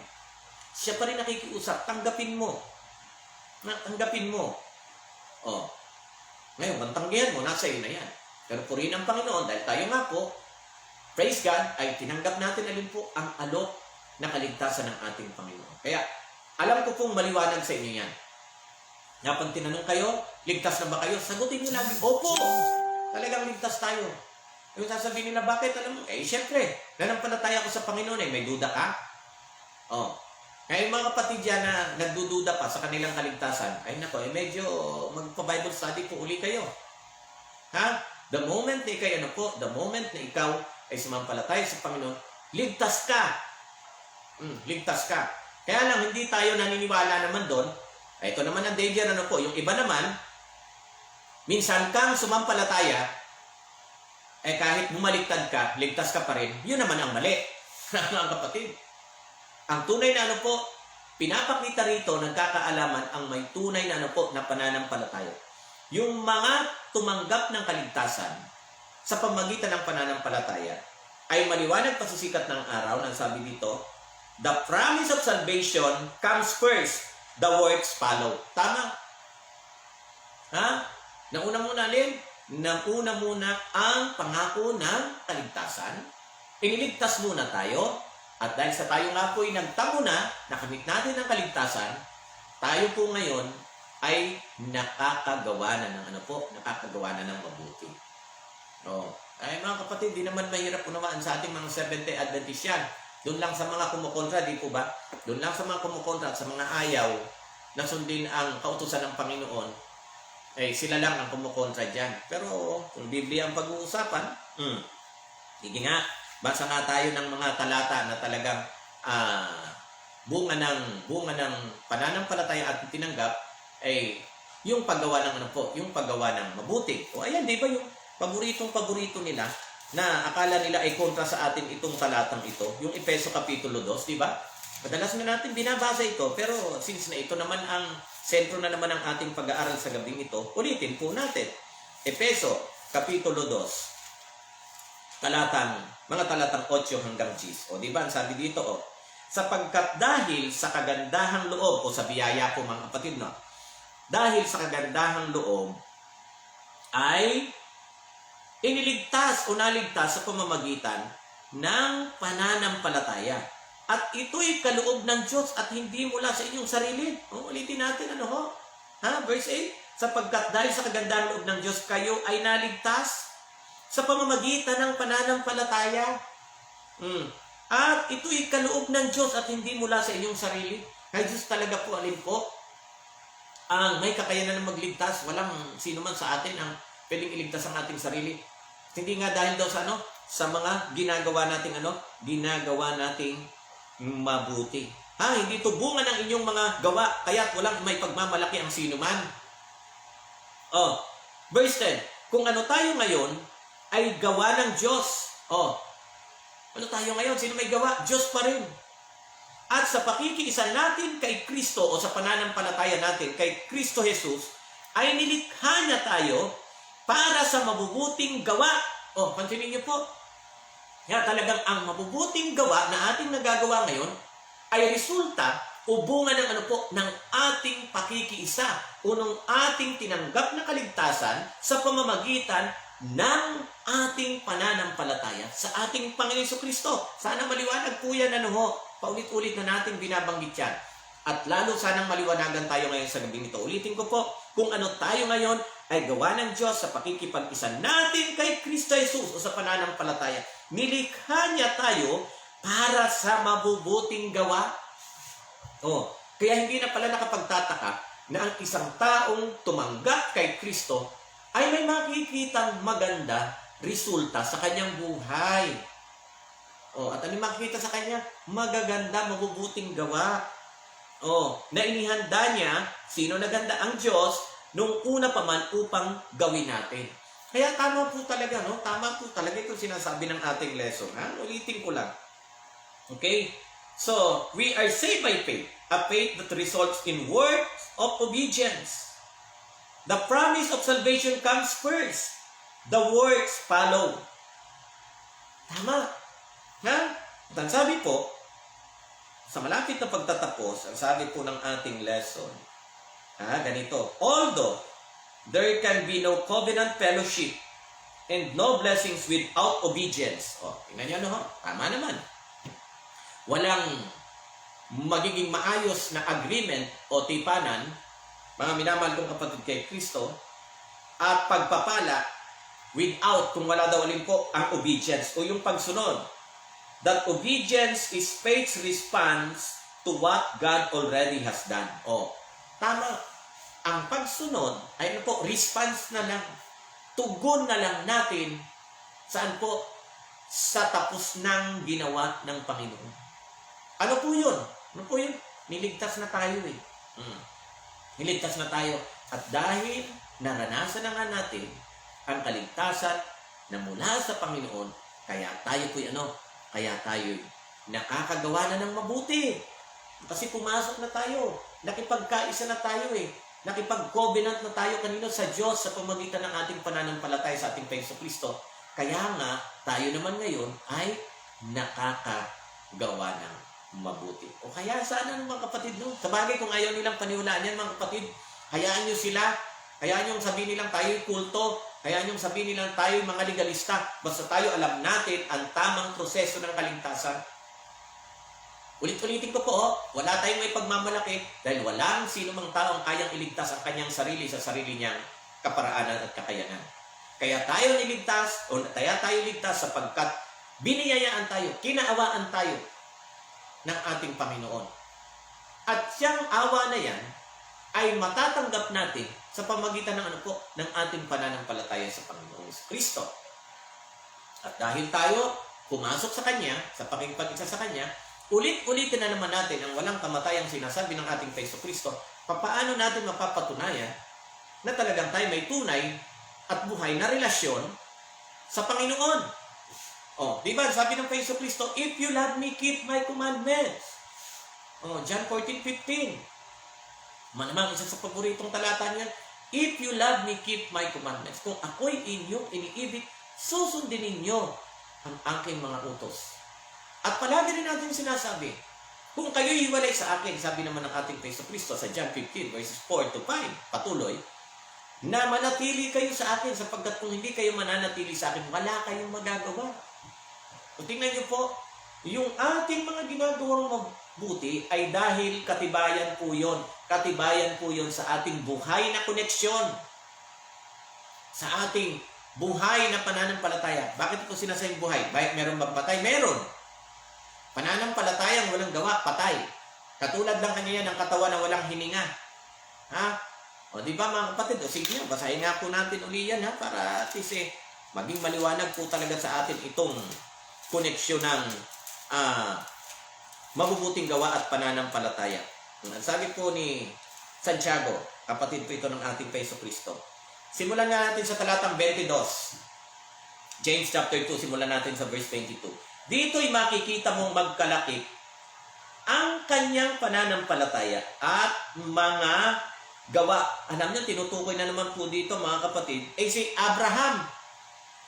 Siya pa rin nakikiusap. Tanggapin mo. Tanggapin mo. Ngayon, mantanggihan mo, nasa iyo na yan. Pero purihin ang Panginoon, dahil tayo nga po, praise God, ay tinanggap natin alin po ang alok na kaligtasan ng ating Panginoon. Kaya, alam ko pong maliwanag sa inyo yan. Napang tinanong kayo, ligtas na ba kayo? Sagutin niyo lagi, opo, talagang ligtas tayo. Yung sasabihin nila, bakit? Alam mo, syempre, nanampalataya ko sa Panginoon, may duda ka? Kaya yung mga kapatid dyan na nagdududa pa sa kanilang kaligtasan, ay nako, medyo magpa-Bible study po uli kayo. The moment na ikaw, the moment na ikaw ay sumampalataya sa Panginoon, ligtas ka. Ligtas ka. Kaya lang, hindi tayo naniniwala naman doon. Ito naman ang danger, yung iba naman, minsan kang sumampalataya, kahit bumaliktad ka, ligtas ka pa rin, yun naman ang mali. Mga kapatid. Ang tunay na pinapakita rito, nagkakaalaman ang may tunay na na pananampalataya. Yung mga tumanggap ng kaligtasan sa pamagitan ng pananampalataya ay maliwanag pa sa sikat ng araw, nang sabi dito, the promise of salvation comes first, the works follow. Tama? Nauna muna ang pangako ng kaligtasan. Iniligtas muna tayo. At dahil sa tayo nga po ay nagtamo na, nakamit natin ang kaligtasan, tayo po ngayon ay nakakagawa na ng mabuti. Ay mga kapatid, di naman mahirap unawaan sa ating mga Seventh-day Adventist yan. Doon lang sa mga kumukontra, di po ba? Doon lang sa mga kumukontra at sa mga ayaw na sundin ang kautusan ng Panginoon, sila lang ang kumukontra dyan. Pero kung Biblia ang pag-uusapan, sige nga, basa nga tayo ng mga talata na talagang bunga ng pananampalataya at tinanggap ay yung paggawa ng yung paggawa ng mabuti. Ayan, di ba yung paborito nila na akala nila ay kontra sa atin itong talatang ito, yung Efeso Kapitulo 2, di ba? Madalas na natin binabasa ito, pero since na ito naman ang sentro na naman ng ating pag-aaral sa gabing ito, ulitin po natin. Efeso Kapitulo 2, mga talatang 8 hanggang 10. Di ba? Sabi dito, sapagkat dahil sa kagandahang loob, sa biyaya po mga kapatid, dahil sa kagandahang loob, ay naligtas sa pamamagitan ng pananampalataya. At ito'y kaloob ng Diyos at hindi mula sa inyong sarili. Ulitin natin, Verse 8, sapagkat dahil sa kagandahang loob ng Diyos, kayo ay naligtas sa pamamagitan ng pananampalataya. At ito'y kaloob ng Diyos at hindi mula sa inyong sarili. Kaya Diyos talaga po, alin po, ang may kakayanan ng magligtas. Walang sino man sa atin ang pwedeng iligtas ang ating sarili. Hindi nga dahil daw sa mga ginagawa nating mabuti. Hindi ito bunga ng inyong mga gawa, kaya't walang may pagmamalaki ang sino man. Verse 10, kung ano tayo ngayon, ay gawa ng Diyos. Ano tayo ngayon? Sino may gawa? Diyos pa rin. At sa pakikiisa natin kay Kristo o sa pananampalataya natin kay Kristo Jesus, ay nilikha niya tayo para sa mabubuting gawa. Pansinin niyo po. Kaya talagang ang mabubuting gawa na ating nagagawa ngayon ay resulta o bunga ng ng ating pakikiisa o ng ating tinanggap na kaligtasan sa pamamagitan ng ating pananampalataya sa ating Panginoon Kristo. Sana maliwanag po yan, paulit-ulit na natin binabanggit yan. At lalo sanang maliwanagan tayo ngayon sa gabing ito. Ulitin ko po, kung ano tayo ngayon ay gawa ng Diyos sa pakikipag-isa natin kay Kristo Jesus o sa pananampalataya. Nilikha niya tayo para sa mabubuting gawa. Kaya hindi na pala nakapagtataka na ang isang taong tumanggap kay Kristo ay may makikitang maganda resulta sa kanyang buhay. At ano makikita sa kanya? Magaganda, mabubuting gawa. Na inihanda niya, sino naganda? Ang Diyos, nung una pa man upang gawin natin. Kaya tama po talaga, no? Tama po talaga itong sinasabi ng ating lesson. Ulitin ko lang. Okay? So, we are saved by faith. A faith that results in works of obedience. The promise of salvation comes first. The works follow. Tama. At ang sabi po, sa malapit na pagtatapos, ang sabi po ng ating lesson, ganito, although there can be no covenant fellowship and no blessings without obedience. Tingnan nyo, tama naman. Walang magiging maayos na agreement o tipanan, mga minamahal kong kapatid kay Kristo, at pagpapala without, kung wala daw alin po, ang obedience o yung pagsunod. That obedience is faith's response to what God already has done. Tama. Ang pagsunod ay response na lang. Tugon na lang natin saan po? Sa tapos ng ginawa ng Panginoon. Ano po yun? Niligtas na tayo Niligtas na tayo. At dahil naranasan na nga natin ang kaligtasan na mula sa Panginoon, kaya tayo nakakagawa na ng mabuti. Kasi pumasok na tayo. Nakipagkaisa na tayo Nakipag-covenant na tayo kanino sa Diyos sa pamamagitan ng ating pananampalataya sa ating Kristo. Kaya nga, tayo naman ngayon ay nakakagawa ng mabuti. Kaya sana mga kapatid, sabagay kung ayaw nilang paniwalaan yan mga kapatid, hayaan nyo sila, hayaan nyo sabihin nilang tayo'y kulto, hayaan nyo sabihin nilang tayo'y mga legalista, basta tayo alam natin ang tamang proseso ng kaligtasan. Ulit-ulitin ko po, wala tayong may pagmamalaki dahil walang sino mang taong kayang iligtas ang kanyang sarili sa sarili niyang kaparaanan at kakayanan. Kaya tayo niligtas, kaya tayo ligtas sapagkat biniyayaan tayo, kinaawaan tayo ng ating Panginoon. At siyang awa na yan ay matatanggap natin sa pamamagitan ng ating pananampalataya sa Panginoong Kristo. At dahil tayo pumasok sa Kanya, sa pakikipag-isa sa Kanya, ulit-ulitin na naman natin ang walang kamatayang sinasabi ng ating Kristo. Paano natin mapapatunayan na talagang tayo may tunay at buhay na relasyon sa Panginoon? Di ba? Sabi ng Kristo, if you love me, keep my commandments. John 14:15. Manamang isa sa paboritong talata niyan, if you love me, keep my commandments. Kung ako'y inyong iniibig, susundin ninyo ang aking mga utos. At palagi rin natin sinasabi, kung kayo hiwalay sa akin, sabi naman ng ating Kristo sa John 15 verses 4-5, patuloy, na manatili kayo sa akin sapagkat kung hindi kayo mananatili sa akin, wala kayong magagawa. Tingnan niyo po, yung ating mga ginagawang mabuti ay dahil katibayan po yun. Katibayan po yun sa ating buhay na koneksyon. Sa ating buhay na pananampalataya. Bakit ko sinasayang buhay? Meron bang patay? Meron. Pananampalatayang walang gawa, patay. Katulad lang kanya ng katawan na walang hininga. Di ba mga kapatid? Sige nga, basahin nga po natin uli yan para at least maging maliwanag po talaga sa atin itong koneksyon ng mabubuting gawa at pananampalataya. Ang sabi po ni Santiago, kapatid po ito ng ating Kristo. Simulan nga natin sa talatang 22. James chapter 2, simulan natin sa verse 22. Dito'y makikita mong magkalakip ang kanyang pananampalataya at mga gawa. Alam niyo, tinutukoy na naman po dito mga kapatid, si Abraham.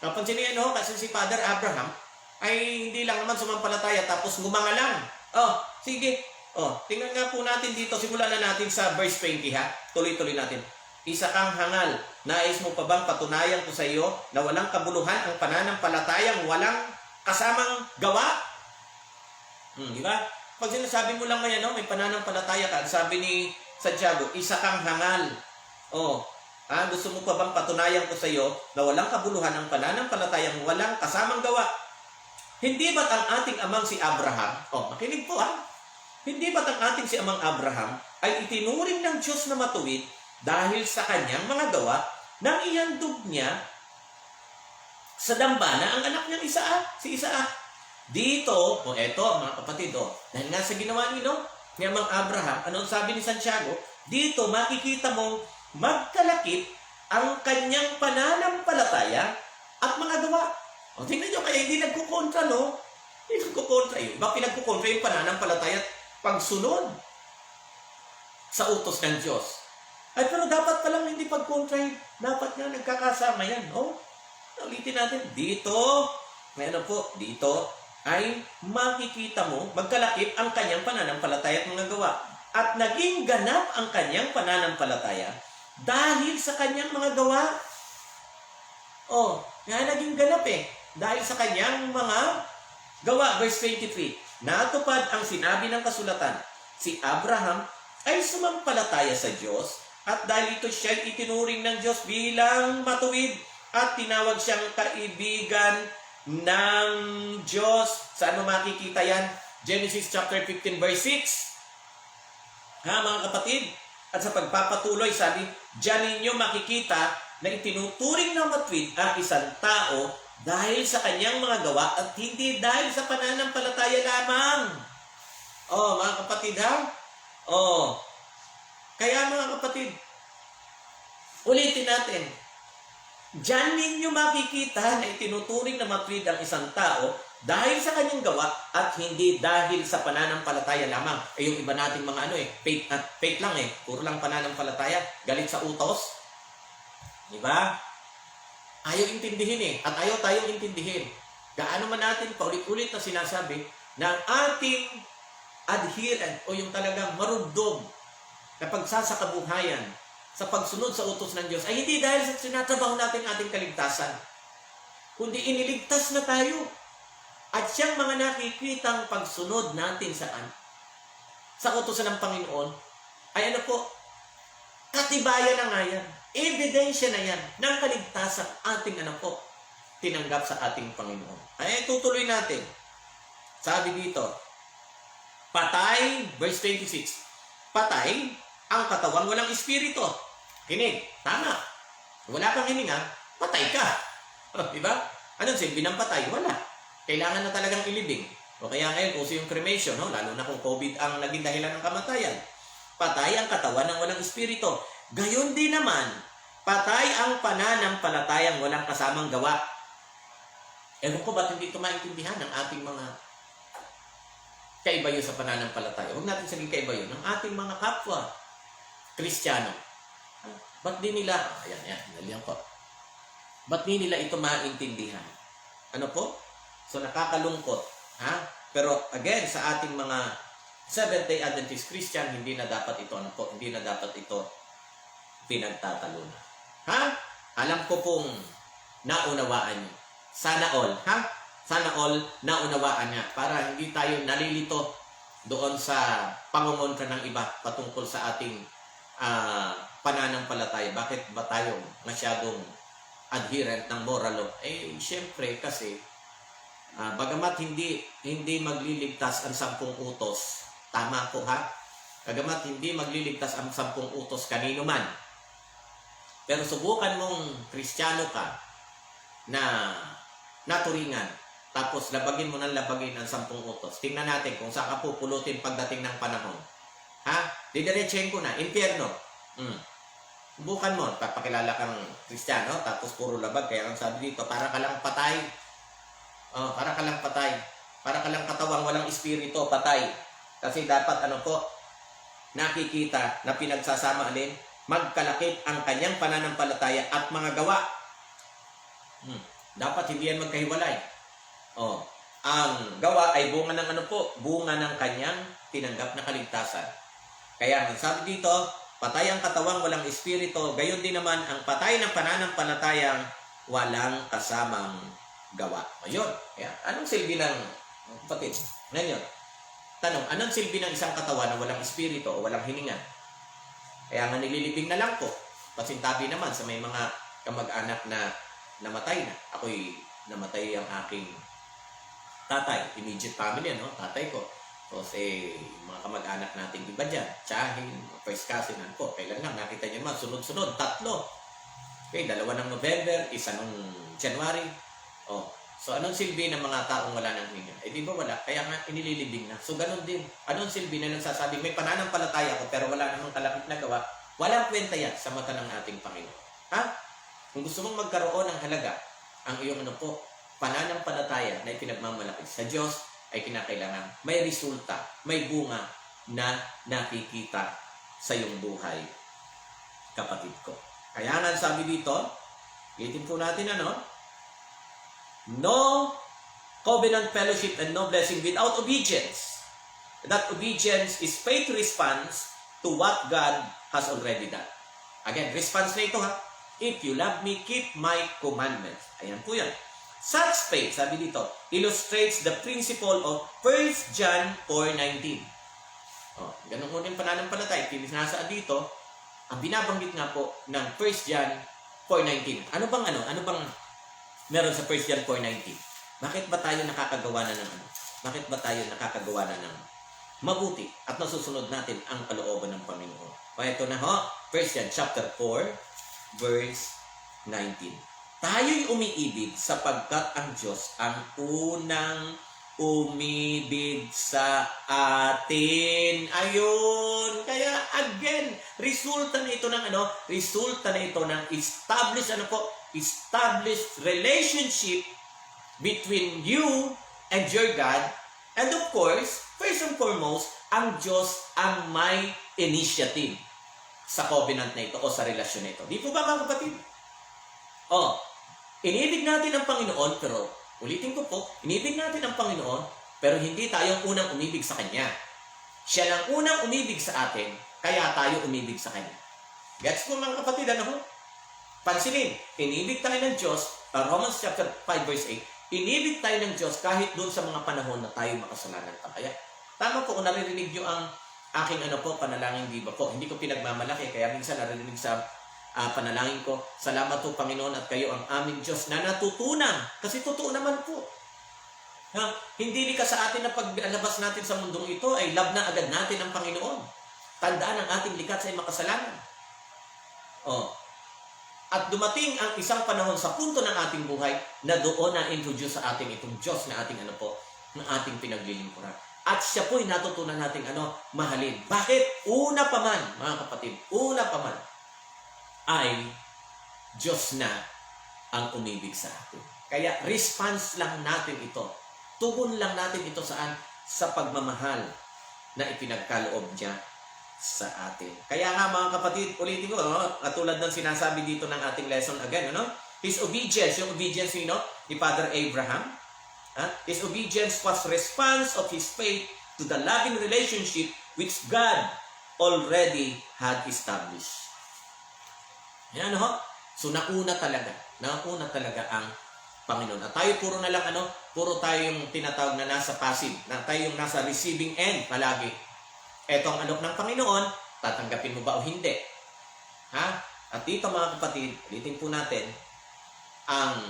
Napansin niyo kasi si Father Abraham ay hindi lang naman sumampalataya tapos gumangalang. Sige. Tingnan nga po natin dito. Simulan na natin sa verse 20 Tuloy-tuloy natin. Isa kang hangal. Nais mo pa bang patunayan ko sa iyo na walang kabuluhan ang pananampalatayang walang kasamang gawa? Di ba? Pag sinasabi mo lang ngayon, may pananampalataya ka, sabi ni Santiago, isa kang hangal. Gusto mo pa bang patunayan ko sa iyo na walang kabuluhan ang pananampalatayang walang kasamang gawa? Hindi ba't ang ating amang si Abraham? Makinig po Hindi ba't ang ating si Amang Abraham ay itinuring ng Diyos na matuwid dahil sa kanyang mga gawa nang ihandog niya sa dambana ang anak niyang si Isaac. Dito, eto mga kapatid, dahil nga sa ginawa ni Amang Abraham, anong sabi ni Santiago? Dito makikita mong magkalakip ang kanyang pananampalataya at mga gawa. Tingnan nyo, kaya hindi nagkukontra, no? Hindi nagkukontra yun. Iba pinagkukontra yung pananampalataya at pagsunod sa utos ng Diyos. Ay, pero dapat palang hindi pagkontra yun. Dapat nga nagkakasama yan, no? Ulitin natin. Dito ay makikita mo, magkalakip ang kanyang pananampalataya at mga gawa. At naging ganap ang kanyang pananampalataya dahil sa kanyang mga gawa. Kaya naging ganap dahil sa kanyang mga gawa. Verse 23, natupad ang sinabi ng kasulatan, si Abraham ay sumampalataya sa Diyos at dahil ito siya itinuring ng Diyos bilang matuwid at tinawag siyang kaibigan ng Diyos. Saan mo makikita yan? Genesis chapter 15 verse 6. Mga kapatid, at sa pagpapatuloy, sabi, diyan ninyo makikita na itinuturing ng matuwid ang isang tao dahil sa kanyang mga gawa at hindi dahil sa pananampalataya lamang. Mga kapatid, kaya mga kapatid, ulitin natin, diyan ninyo makikita na itinuturing na matuwid ang isang tao dahil sa kanyang gawa at hindi dahil sa pananampalataya lamang. Yung iba nating mga fake lang puro lang pananampalataya, galit sa utos. Diba? Ayaw intindihin at ayaw tayong intindihin. Gaano man natin paulit-ulit na sinasabi na ang ating adherent o yung talagang marugdog na pagsasakabuhayan sa pagsunod sa utos ng Diyos ay hindi dahil sa sinatrabaho natin ating kaligtasan, kundi iniligtas na tayo. At siyang mga nakikitang pagsunod natin sa utosan ng Panginoon ay katibayan na nga yan. Ebidensya na yan ng kaligtasan ating tinanggap sa ating Panginoon. Ay, tutuloy natin. Sabi dito, patay, verse 26, patay ang katawan walang espiritu. Kinig, tama. Wala kang hininga, patay ka. Diba? Anong silbi ng patay? Wala. Kailangan na talagang ilibing. O kaya ngayon, uso yung cremation, lalo na kung COVID ang naging dahilan ng kamatayan. Patay ang katawan ng walang espiritu. Gayon din naman, patay ang pananampalatayang walang kasamang gawa. Ewan ko ba't hindi ito maintindihan ng ating mga kaibayo sa pananampalataya. Huwag natin sabihin kaibayo ng ating mga kapwa Kristiyano. Ba't di nila, naliyan ko. Ba't di nila ito maintindihan? So nakakalungkot. Pero again, sa ating mga Seventh-day Adventist Christian, hindi na dapat ito pinagtatalunan. Alam ko pong naunawaan niyo. Sana all, Sana all naunawaan niya para hindi tayo nalilito doon sa pangungontra ng iba patungkol sa ating pananampalataya. Bakit ba tayo masyadong adherent ng moral law? Siyempre kasi bagamat hindi magliligtas ang 10 utos, tama po Bagamat hindi magliligtas ang 10 utos kanino man. Pero subukan mong Kristiyano ka na naturingan, tapos labagin mo ng labagin ang 10 utos. Tingnan natin kung saan ka pupulutin pagdating ng panahon. Didiretsuhin ko na, impyerno. Subukan mo, papakilala kang Kristiyano, tapos puro labag. Kaya ang sabi dito, para ka lang patay. Para ka lang patay. Para ka lang katawang walang espiritu, patay. Kasi dapat nakikita na pinagsasama magkalakip ang kanyang pananampalataya at mga gawa. Dapat hindi yan magkahiwalay. Ang gawa ay bunga ng bunga ng kanyang tinanggap na kaligtasan. Kaya ang sabi dito, patay ang katawang walang espiritu, gayon din naman ang patay ng pananampalatayang walang kasamang gawa. Ayun. Kaya, anong silbi ng kapatid? Ngayon, tanong, anong silbi ng isang katawan na walang espiritu o walang hininga? Kaya nga nililibing na lang po. Pasintabi naman sa may mga kamag-anak na namatay na. Ako'y namatay ang aking tatay, immediate family, tatay ko. Tapos yung mga kamag-anak natin iba dyan, tsahin, first cousin, po, kailan lang, nakita niyo naman, sunod-sunod, 3. Okay, 2 ng November, 1 ng January. Oh, so anong silbi ng mga taong wala ng hininga? Di ba wala? Kaya nga inililibing na. So ganun din. Anong silbi na nagsasabi, may pananampalataya ko pero wala namang kalapit na gawa? Walang kwenta yan sa mata ng ating Panginoon. Ha? Kung gusto mong magkaroon ng halaga, ang iyong pananampalataya na ipinagmamalaki sa Diyos ay kinakailangan may resulta, may bunga na nakikita sa iyong buhay, kapatid ko. Kaya nga sabi dito, itin po natin no covenant fellowship and no blessing without obedience. That obedience is faith response to what God has already done. Again, response na ito If you love me, keep my commandments. Ayan po yan. Such faith, sabi dito, illustrates the principle of 1 John 4:19. Ganun mo din pananampalataya. Pinasa dito, ang binabanggit nga po ng 1 John 4:19. Ano bang meron sa 1 John 4:19? Bakit ba tayo nakakagawa na ng Bakit ba tayo nakakagawa na ng mabuti at nasusunod natin ang kalooban ng Panginoon? Ito na 1 John chapter 4 verse 19. Tayo'y umiibig sapagkat ang Diyos ang unang umibig sa atin. Ayun. Kaya again, resulta na ito ng Resulta na ito ng established relationship between you and your God. And of course, first and foremost, ang Diyos ang may initiative sa covenant na ito o sa relasyon na ito. Di po ba mga kapatid? Inibig natin ang Panginoon, pero ulitin ko po, inibig natin ang Panginoon, pero hindi tayo unang umibig sa Kanya. Siya lang unang umibig sa atin, kaya tayo umibig sa Kanya. Gets po mga kapatid, Pansinin, inibig tayo ng Diyos, Romans chapter 5 verse 8, inibig tayo ng Diyos kahit doon sa mga panahon na tayo makasalanan pa. Kaya, tama po kung naririnig nyo ang aking panalangin, di ba po? Hindi ko pinagmamalaki, kaya minsan naririnig sa panalangin ko, salamat po Panginoon at kayo ang aming Diyos na natutunan. Kasi totoo naman po. Hindi ka sa atin na paglabas natin sa mundong ito ay love na agad natin ang Panginoon. Tandaan ang ating likat sa makasalanan. At dumating ang isang panahon sa punto ng ating buhay na doon na-introduce sa ating itong Diyos na ating na ating pinaglilingkuran. At siya po'y natutunan nating mahalin. Bakit? Una pa man, mga kapatid, ay Diyos na ang umibig sa atin. Kaya response lang natin ito. Tugon lang natin ito saan? Sa pagmamahal na ipinagkaloob niya sa atin. Kaya nga mga kapatid, ulitin ko, katulad ng sinasabi dito ng ating lesson again, His obedience, yung obedience ni Father Abraham, his obedience was response of his faith to the loving relationship which God already had established. Yan So nauna talaga ang Panginoon. At tayo puro na lang puro tayo yung tinatawag na nasa passive, na tayo yung nasa receiving end palagi. Etong alok ng Panginoon, tatanggapin mo ba o hindi? At dito mga kapatid, ulitin po natin, ang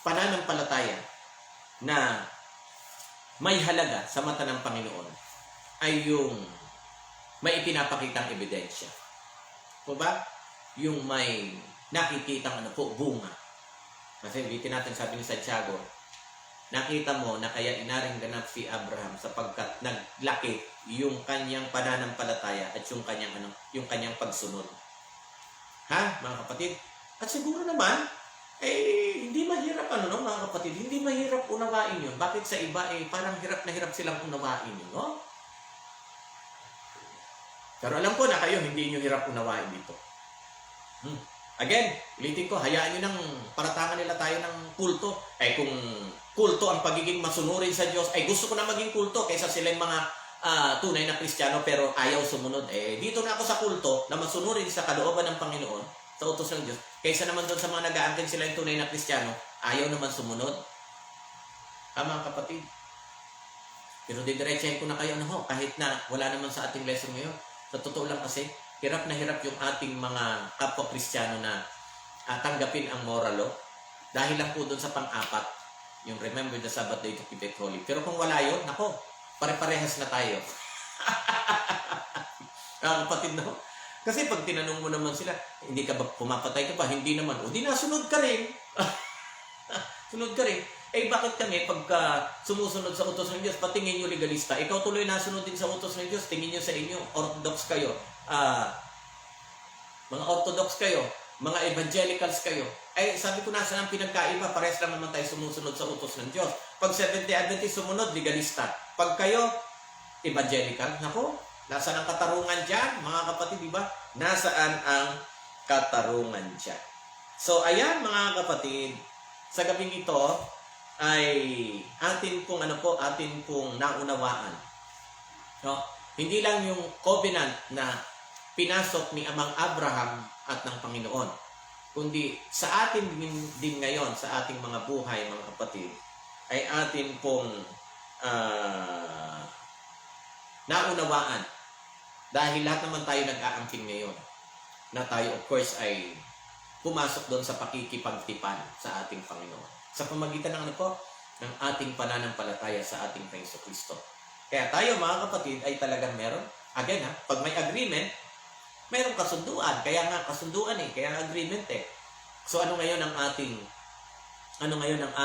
pananampalataya na may halaga sa mata ng Panginoon ay yung may ipinapakitang ebidensya. Po ba? Yung may nakikitang bunga. Kasi ulitin natin, sabi ni Santiago, nakita mo na kaya inaring ganap si Abraham sapagkat naglaki yung kanyang pananampalataya at yung kanyang pagsunod. Mga kapatid? At siguro naman, hindi mahirap mga kapatid, hindi mahirap unawain yun. Bakit sa iba parang hirap na hirap silang unawain yun, Pero alam ko na kayo, hindi nyo hirap unawain dito. Again, ulitin ko, hayaan nyo nang paratangan nila tayo ng kulto. Kung kulto ang pagiging masunurin sa Diyos, gusto ko na maging kulto kaysa sila yung mga tunay na Kristiyano pero ayaw sumunod. Dito na ako sa kulto na masunurin sa kalooban ng Panginoon, sa utos ng Diyos, kaysa naman doon sa mga nag-aantay sila yung tunay na Kristiyano, ayaw naman sumunod. Mga kapatid. Pero didiretsahin ko na kayo kahit na wala naman sa ating lesson ngayon. Sa totoo lang kasi, hirap na hirap yung ating mga kapwa Kristiyano na tanggapin ang moral law. Dahil lang po doon sa pang-apat, Yung remember the Sabbath day to keep it holy. Pero kung wala yun, nako, pare-parehas na tayo. Kapatid, no? Kasi pag tinanong mo naman sila, hindi ka ba pumapatay ka pa? Hindi naman. O di na, sunod ka rin. Sunod ka rin. Eh bakit kami pagka sumusunod sa utos ng Diyos, patingin nyo legalista, ikaw tuloy nasunod din sa utos ng Diyos, tingin nyo sa inyo, orthodox kayo, mga orthodox kayo, mga evangelicals kayo. Eh sabi ko, nasa ang pinagkaiba, parehas lang naman tayo sumusunod sa utos ng Diyos. Pag Seventh-day Adventist sumunod, legalista. Pag kayo, evangelical, nako, nasaan ang katarungan dyan, mga kapatid, di ba? Nasaan ang katarungan dyan? So, ayan, mga kapatid, sa gabing ito, ay atin pong atin pong naunawaan. No? Hindi lang yung covenant na pinasok ni Amang Abraham at ng Panginoon, kundi sa atin din ngayon, sa ating mga buhay, mga kapatid, ay atin pong naunawaan. Dahil lahat naman tayo nag-aangkin ngayon na tayo, of course, ay pumasok doon sa pakikipagtipan sa ating Panginoon. Sa pamagitan ng ng ating pananampalataya sa ating Kristo. Kaya tayo, mga kapatid, ay talagang meron. Again, pag may agreement, mayroong kasunduan. Kaya nga kasunduan kaya agreement So ano ngayon ang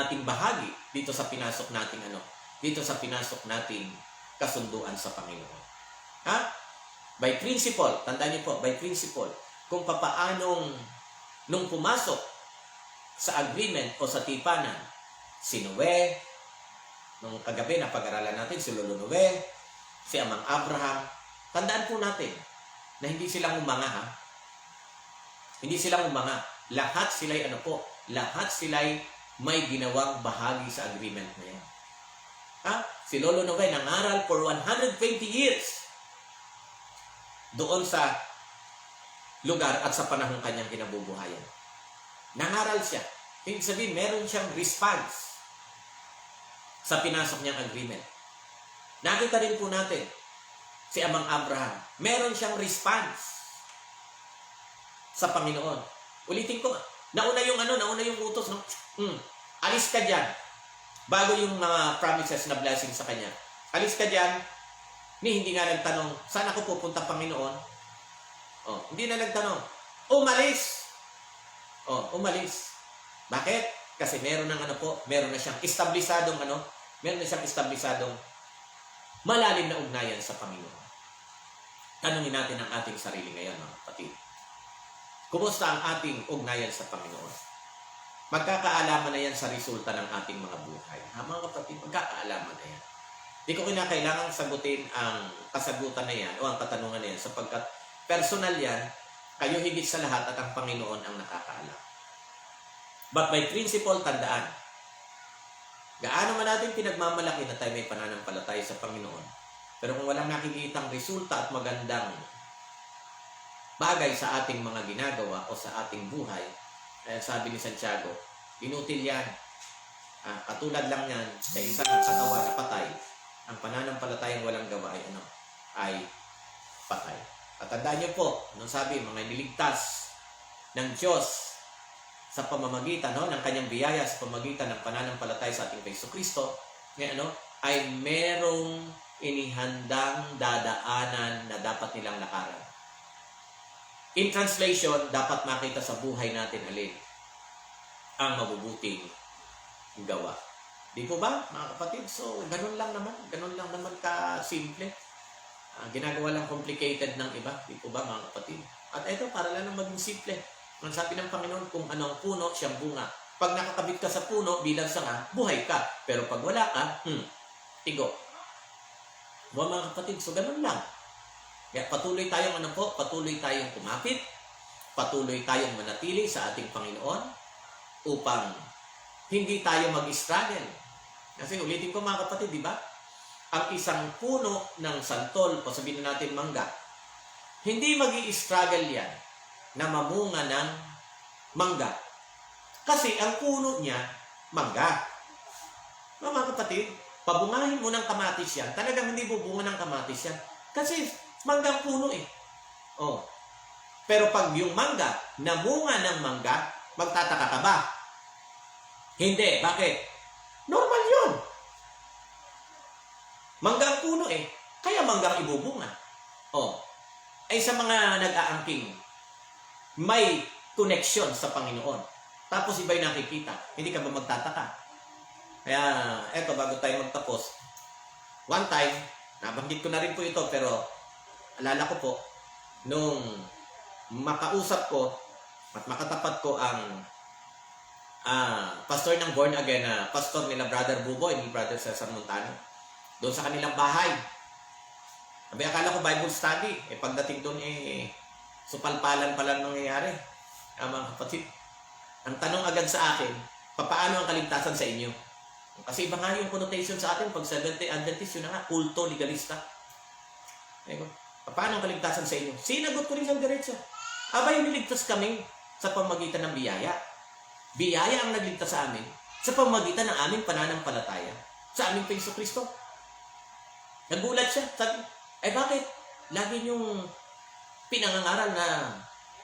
ating bahagi dito sa pinasok nating dito sa pinasok nating kasunduan sa Panginoon. By principle, tandaan niyo po, by principle, kung papaanong nung pumasok sa agreement o sa tipanan, si Noe, nung kagabi na pag-aralan natin, si Lolo Noe, si Amang Abraham, tandaan po natin na hindi silang umanga, Hindi silang umanga. Lahat sila'y lahat sila'y may ginawang bahagi sa agreement na yan. Si Lolo Noe nangaral for 120 years doon sa lugar at sa panahong kanyang kinabubuhayan. Nangaral siya. Ibig sabihin, meron siyang response sa pinasok niyang agreement. Nakita rin po natin si Amang Abraham. Meron siyang response sa Panginoon. Ulitin ko, nauna yung utos, no? Alis ka dyan. Bago yung mga promises na blessing sa kanya. Alis ka dyan. Hindi nga nagtanong, saan ako pupunta, Panginoon? Hindi na nagtanong. Umalis! Umalis. Bakit? Kasi meron na siyang establisadong malalim na ugnayan sa Panginoon. Tanungin natin ang ating sarili ngayon, mga kapatid. Kumusta ang ating ugnayan sa Panginoon? Magkakaalaman na yan sa resulta ng ating mga buhay. Mga kapatid, magkakaalaman na yan. Di ko kinakailangang sagutin ang kasagutan na yan o ang katanungan na yan sapagkat personal yan, kayo higit sa lahat at ang Panginoon ang nakakaalam. But by principle, tandaan, gaano man natin pinagmamalaki na tayo may pananampalataya sa Panginoon, pero kung walang nakikitang resulta at magandang bagay sa ating mga ginagawa o sa ating buhay, sabi ni Santiago, inutil yan. Katulad lang yan sa isang katawan na patay, ang pananampalatayang walang gawa ay patay. At tandaan niyo po, nung sabi, mga niligtas ng Diyos sa pamamagitan ng kanyang biyaya sa pamamagitan ng pananampalataya sa ating Jesucristo, ay merong inihandang dadaanan na dapat nilang lakaran. In translation, dapat makita sa buhay natin ang mabubuting gawa. Di po ba, mga kapatid? So, ganun lang naman ka-simple. Ginagawa lang complicated ng iba. Di po ba, mga kapatid? At ito, para lang maging simple. Ang sabi ng Panginoon, kung ano ang puno, siyang bunga. Pag nakakabit ka sa puno, bilang sanga, buhay ka. Pero pag wala ka, tigo. Mga kapatid, so ganun lang. Kaya patuloy tayong kumapit, patuloy tayong manatili sa ating Panginoon upang hindi tayo mag-struggle. Kasi ulitin ko, mga kapatid, di ba? Ang isang puno ng santol, o sabihin natin mangga, hindi mag-i-struggle yan na mamunga ng mangga. Kasi ang puno niya, mangga. Mga kapatid, pabungahin mo ng kamatis yan, talagang hindi bubunga ng kamatis yan. Kasi manggang puno Pero pag yung mangga, namunga ng mangga, magtataka ka ba? Hindi. Bakit? Manggang puno eh. Kaya manggang ibubunga. Oh, ay sa mga nag-aangking, may connection sa Panginoon. Tapos iba'y nakikita. Hindi ka ba magtataka? Kaya, eto, bago tayo magtapos, one time, nabanggit ko na rin po ito, pero alala ko po, nung makausap ko at makatapat ko ang pastor ng Born Again, pastor nila Brother Buboy, ni Brother Cesar Montano, doon sa kanilang bahay. Sabi, akala ko Bible study. Pagdating doon, supalpalan pala nangyayari. Mga kapatid, ang tanong agad sa akin, paano ang kaligtasan sa inyo? Kasi iba nga yung connotation sa atin pag Seventh-day Adventist, yun na nga, kulto, legalista. Paano ang kaligtasan sa inyo? Sinagot ko rin sa diretso. Abay, niligtas kami sa pamagitan ng biyaya. Biyaya ang nagligtas sa amin sa pamagitan ng aming pananampalataya sa aming Panginoong Kristo. Nagulat siya. Sabi, bakit? Lagi niyong pinangangaral na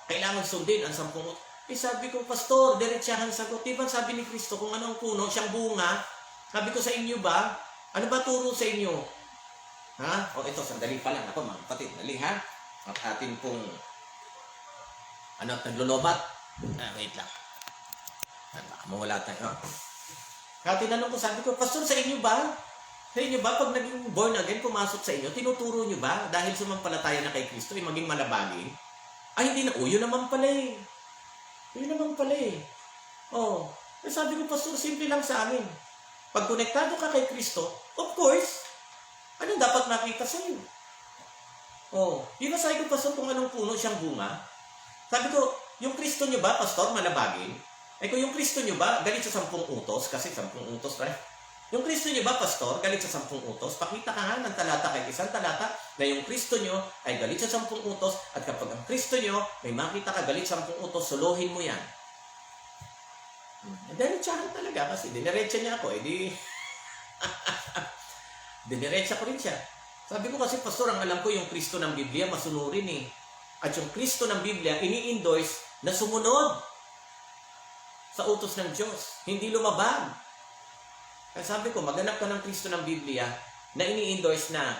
kailangan sundin ang 10 utos. Sabi ko, Pastor, diretsahan sagot. Diba sabi ni Kristo, kung anong puno, siyang bunga. Sabi ko sa inyo ba? Ano ba turo sa inyo? Ha? O ito, sandali pa lang. Ako, mga kapatid, dali ha? At atin pong naglulubat. Wait lang. Baka mawala tayo. Kaya tinanong ko, sabi ko, Pastor, sa inyo ba? Sa inyo ba, pag naging born again, pumasok sa inyo, tinuturo nyo ba, dahil sumampalataya na kay Kristo, maging malabagin? Ay, hindi na. Yun naman pala eh. Yun naman pala eh. Sabi ko, Pastor, simple lang sa amin. Pag konektado ka kay Kristo, of course, anong dapat makita sa iyo? Di ba sabi ko, Pastor, kung anong puno siyang bunga? Sabi ko, yung Kristo nyo ba, Pastor, malabagin? Kung yung Kristo nyo ba, galit sa 10 utos, kasi 10 utos, right? Yung Kristo nyo ba, Pastor, galit sa 10 utos? Pakita ka nga ng talata kay isang talata na yung Kristo nyo ay galit sa 10 utos at kapag ang Kristo nyo may makita ka galit sa 10 utos, suluhin mo yan. Diretsahan talaga kasi diniretsa niya ako, diniretsa ko rin siya. Sabi ko kasi, Pastor, ang alam ko yung Kristo ng Biblia, masunurin eh. At yung Kristo ng Biblia, ini-endorse na sumunod sa utos ng Diyos, hindi lumabag. Kaya sabi ko, maghanap ka ng Kristo ng Biblia na ini-endorse na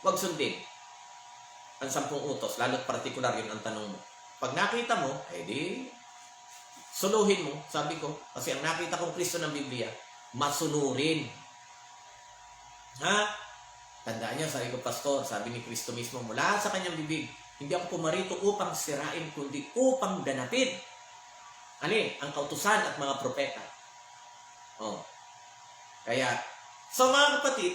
wag sundin ang 10 utos, lalo't partikular yun ang tanong mo. Pag nakita mo, suluhin mo, sabi ko, kasi ang nakita kong Kristo ng Biblia, masunurin. Tandaan niyo, sabi ko, Pastor, sabi ni Kristo mismo, mula sa kanyang bibig, hindi ako pumarito upang sirain, kundi upang ganapin. Ang kautusan at mga propeta. Kaya, so mga kapatid,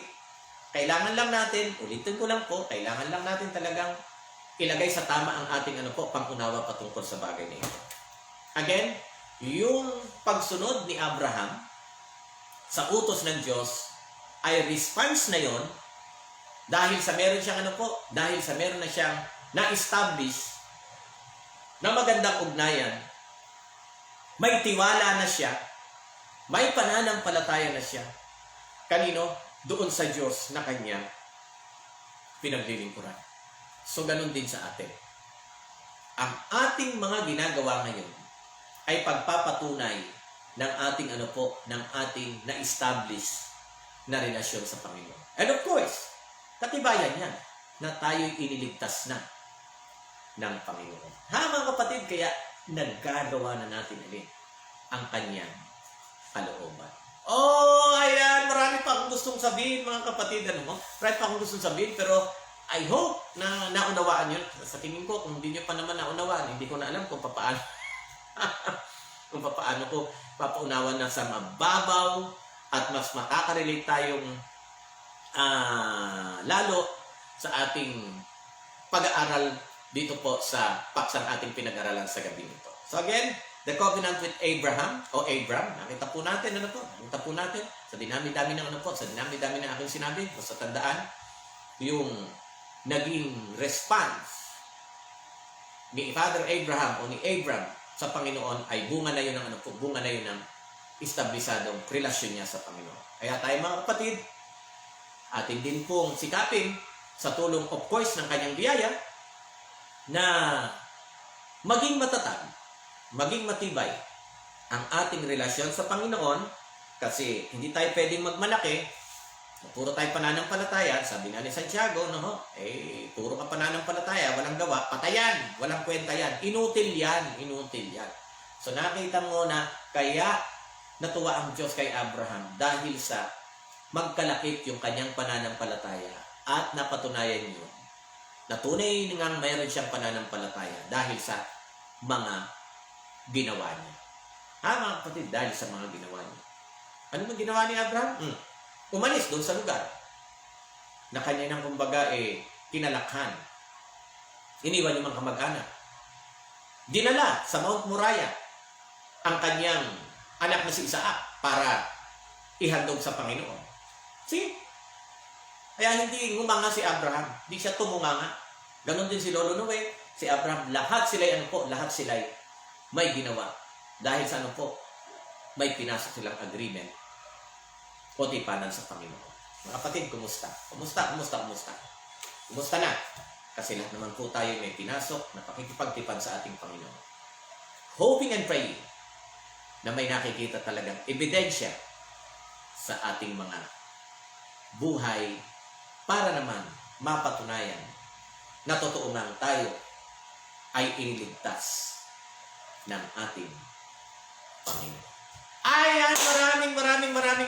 kailangan lang natin, ulitin ko lang po, kailangan lang natin talagang ilagay sa tama ang ating pangunawa patungkol sa bagay na ito. Again, yung pagsunod ni Abraham sa utos ng Diyos ay response na yon dahil sa meron siyang dahil sa meron na siyang na-establish na magandang ugnayan, may tiwala na siya, may pananampalataya na siya. Kanino? Doon sa Diyos na kanya pinaglilingkuran. So, ganun din sa atin. Ang ating mga ginagawa ngayon ay pagpapatunay ng ating ng ating na-establish na relasyon sa Panginoon. And of course, katibayan yan na tayo'y iniligtas na ng Panginoon. Mga kapatid, kaya naggagawa na natin ang kanyang kalooban. Ayan, marami pa akong gustong sabihin, mga kapatid. Marami pa akong gustong sabihin, pero I hope na naunawaan nyo. Sa tingin ko, kung hindi nyo pa naman naunawaan, hindi ko na alam kung paano kung paano ko papaunawan na sa mababaw at mas makakarelate tayong lalo sa ating pag-aaral dito po sa paksang ating pinag-aralan sa gabi nito. So again, the covenant with Abraham, nakita po natin, nakita po natin, sa dinami-dami ng sa dinami-dami ng aking sinabi, basta tandaan, yung naging response ni Father Abraham o ni Abram sa Panginoon ay bunga na yun ng establisadong relasyon niya sa Panginoon. Kaya tayo mga kapatid, atin din pong sikapin sa tulong of course ng kanyang biyaya na maging matatag, maging matibay ang ating relasyon sa Panginoon kasi hindi tayo pwedeng magmalaki Puro tayo pananampalataya, sabi nga ni Santiago, no? Puro ka pananampalataya, walang gawa, patayan, walang kwenta yan. Inutil yan, inutil yan. So nakita mo na kaya natuwa ang Diyos kay Abraham dahil sa magkalakip yung kanyang pananampalataya at napatunayan niyo na tunay ngang mayroon siyang pananampalataya dahil sa mga ginawa niya. Mga kapatid, dahil sa mga ginawa niya. Ano bang ginawa ni Abraham? Umalis doon sa lugar na kanya nang kumbaga kinalakhan. Iniwan yung mga kamag-anak. Dinala sa Mount Moriah ang kanyang anak na si Isaac para ihandog sa Panginoon. See? Kaya hindi ngumanga si Abraham. Hindi siya tumunganga. Ganon din si Lolo Noe, si Abraham. Lahat sila'y lahat sila'y may ginawa. Dahil sa may pinasok silang agreement o tipanan sa Panginoon. Mga kapatid, kumusta? Kumusta na? Kasi lahat naman po tayo may pinasok na pakikipagtipan sa ating Panginoon. Hoping and praying na may nakikita talagang ebidensya sa ating mga buhay para naman mapatunayan na totoo nga tayo ay iniligtas ng ating Panginoon. Ayan,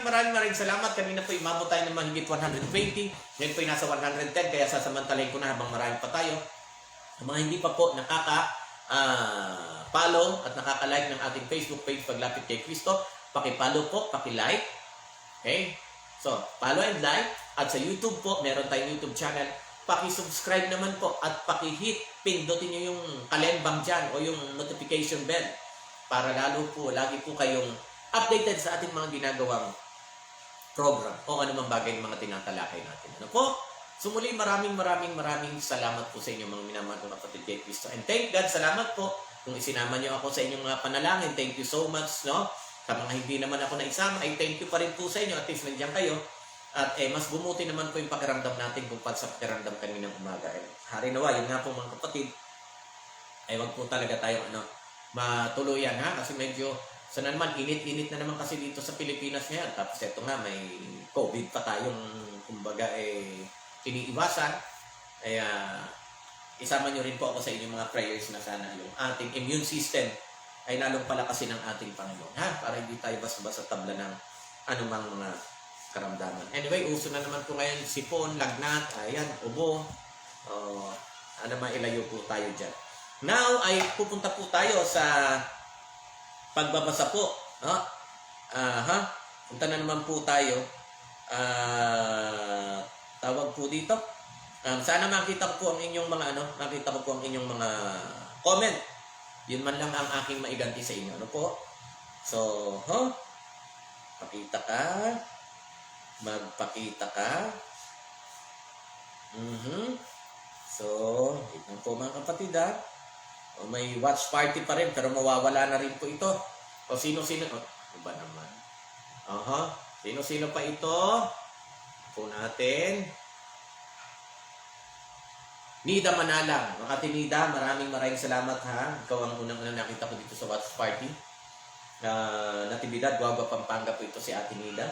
maraming salamat. Kanina po imabot tayo ng mahigit 120. Ngayon po nasa 110, kaya sasamantalayin ko na habang marami pa tayo. Ang mga hindi pa po follow at nakaka-like ng ating Facebook page Paglapit kay Kristo, paki-follow po, paki-like. Okay? So, follow and like. At sa YouTube po, meron tayong YouTube channel. Paki-subscribe naman po at paki-hit, pindutin nyo yung kalembang dyan o yung notification bell para lalo po, lagi po kayong updated sa ating mga ginagawang program o anumang bagay ng mga tinatalakay natin. Ano po? So muli, maraming salamat po sa inyong mga minamahal ng kapatid kay Kristo. And thank God, salamat po kung isinama niyo ako sa inyong mga panalangin. Thank you so much, no? Sa mga hindi naman ako naisama, ay thank you pa rin po sa inyo. At least nandiyan kayo. At mas bumuti naman po yung pakiramdam natin kung sa pakiramdam kaninang umaga. Hari nawa, yun nga po mga kapatid, ay wag po talaga tayo matuluyan, ha? Kasi medyo so naman, init-init na naman kasi dito sa Pilipinas ngayon. Tapos ito nga, may COVID pa tayong, kumbaga, iniiwasan. Kaya, isama nyo rin po ako sa inyong mga prayers na sana yung ating immune system ay lalong palakasin ng ating Panginoon. Ha? Para hindi tayo basta-basta tabla ng anumang mga karamdaman. Anyway, uso na naman po ngayon sipon, lagnat, ayan, ubo. Mailayo po tayo dyan. Now, ay pupunta po tayo sa pagbabasa po, no? Punta na naman po tayo. Tawag po dito. Sana makita ko po ang inyong mga makita ko po ang inyong mga comment. Yun man lang ang aking maiganti sa inyo. Ano po? So, pakita ka. Magpakita ka. So, ito po mga kapatid, may watch party pa rin, pero mawawala na rin po ito. O sino-sino? Ano ba naman? Sino-sino pa ito? Po natin. Nida Manalang. Ate Nida, maraming salamat, ha. Ikaw ang unang nakita ko dito sa watch party. Natividad, Guagua, Pampanga po ito si Ate Nida.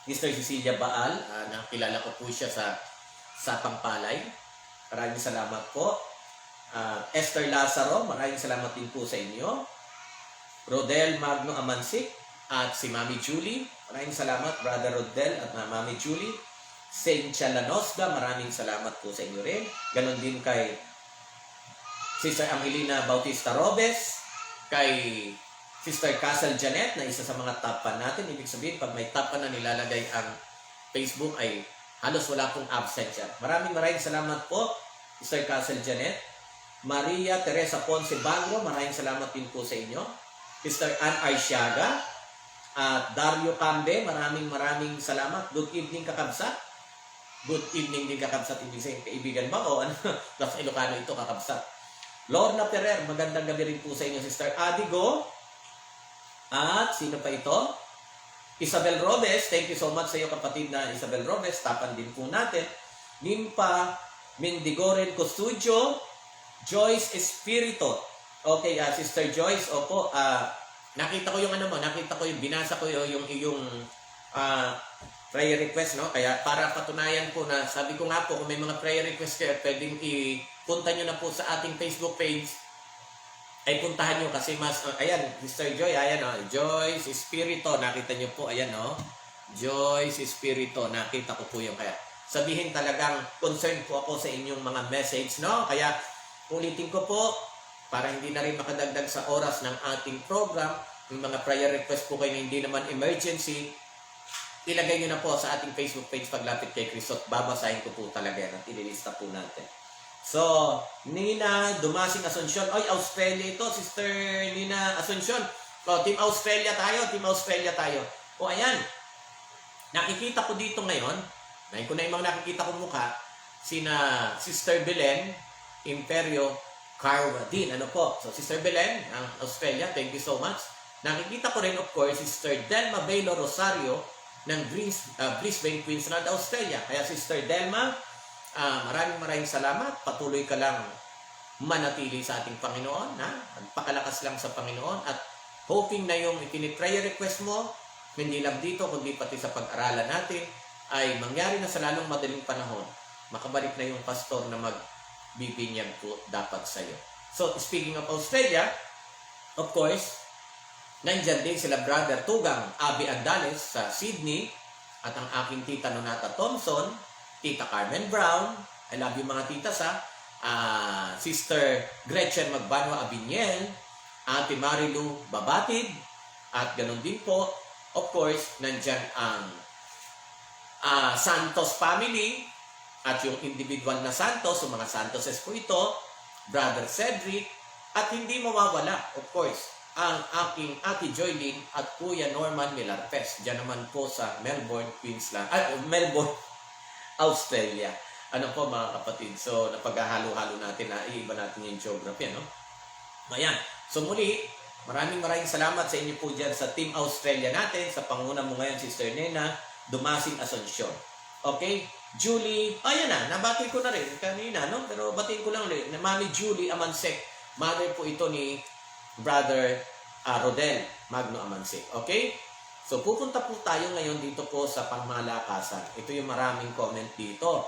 Mr. Cecilia Baal, nakilala ko po siya sa Pampalay. Maraming salamat po. Esther Lazaro, maraming salamat din po sa inyo. Rodel Magno Amansik at si Mami Julie, maraming salamat Brother Rodel at Mami Julie. Sencha Lanosda, maraming salamat po sa inyo rin. Ganon din kay Sister Angelina Bautista Robes, kay Sister Castle Janet na isa sa mga top fan natin. Ibig sabihin, pag may top fan na nilalagay ang Facebook ay halos wala pong absent yan. Maraming salamat po Sister Castle Janet. Maria Teresa Ponce Bangro, maraming salamat din po sa inyo. Sister Ann Arsiaga at Dario Cambe, maraming salamat. Good evening, kakabsat. Good evening din, kakabsat. Ibig sabihin, kaibigan ba o ano? Nasa Ilocano ito, kakabsat. Lorna Ferrer, magandang gabi rin po sa inyo. Sister Adigo. At sino pa ito? Isabel Robes, thank you so much sa iyo kapatid na Isabel Robes. Tapan din po natin. Nimpa Mendigoren Custudio. Joyce Espirito. Okay, Sister Joyce, opo, nakita ko yung binasa ko yung iyong prayer request, no? Kaya para patunayan po na, sabi ko nga po, kung may mga prayer request kayo, pwedeng ipunta nyo na po sa ating Facebook page. Ay puntahan nyo kasi mas, ayan, Mr. Joy, ayan o, Joyce Espirito, nakita nyo po, ayan o, Joyce Espirito, nakita ko po yung kaya. Sabihin talagang concerned po ako sa inyong mga message, no? Kaya ulitin ko po, para hindi na rin makadagdag sa oras ng ating program, yung mga prayer request po kayo na hindi naman emergency, ilagay nyo na po sa ating Facebook page Paglapit kay Kristo at babasahin ko po talaga yan at ililista po natin. So, Nina Dumasing Asuncion. Oy, Australia ito, Sister Nina Asuncion. O, Team Australia tayo, Team Australia tayo. O, ayan. Nakikita ko dito ngayon, ngayon ko na yung mga nakikita kong mukha, sina Sister Belen, Imperio, Carwa din. Ano po? So, Sister Belen, ng Australia, thank you so much. Nakikita ko rin, of course, Sister Delma Bailo Rosario, ng Brisbane, Queensland, Australia. Kaya Sister Delma, maraming salamat. Patuloy ka lang manatili sa ating Panginoon. Magpakalakas lang sa Panginoon. At hoping na yung prayer request mo, hindi lang dito, kundi pati sa pag-aralan natin, ay mangyari na sa lalong madaling panahon. Makabalik na yung pastor na magbibinyag po dapat sa iyo. So, speaking of Australia, of course, nandyan din sila Brother Tugang Abi Andales sa Sydney at ang aking tita Nonata Thompson, Tita Carmen Brown, I love you mga titas Sister Gretchen Magbanwa Abiniel, Ate Marilu Babatid, at ganun din po, of course, nandyan ang Santos family at yung individual na Santos, yung mga Santoses po ito, Brother Cedric, at hindi mawawala, of course, ang aking Ate Joylyn at Kuya Norman Milarpes. Diyan naman po sa Melbourne, Queensland. Melbourne, Australia. Ano po mga kapatid? So, napaghahalo-halo natin na iiba natin yung geography, no? Ayan. So, muli, maraming salamat sa inyo po dyan sa Team Australia natin. Sa panguna mo ngayon, Sister Nena Dumasing Asuncion. Okay? Julie, ayan nabati ko na rin kanina, no? Pero batiin ko lang rin. Mami Julie Amansek. Mother po ito ni Brother Rodel Magno Amansek. Okay? So, pupunta po tayo ngayon dito po sa pangmalakasan. Ito yung maraming comment dito.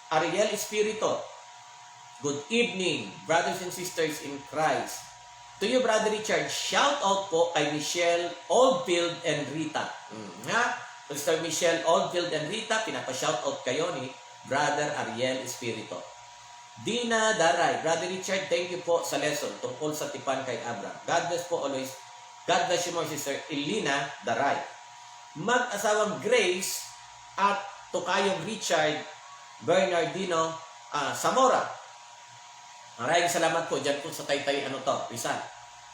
Ariel Espirito, good evening, brothers and sisters in Christ. To you, Brother Richard, shout out po kay Michelle Oldfield and Rita. Mr. Michelle Oldfield and Rita, pinapa-shout out kayo ni Brother Ariel Espirito. Dina Daray, Brother Richard, thank you po sa lesson tungkol sa tipan kay Abraham. God bless po always. God bless you more, Sister Elena Daray. Mag-asawang Grace at Tokayong Richard Bernardino Zamora. Maraming salamat po dyan po sa Taytay Rizal.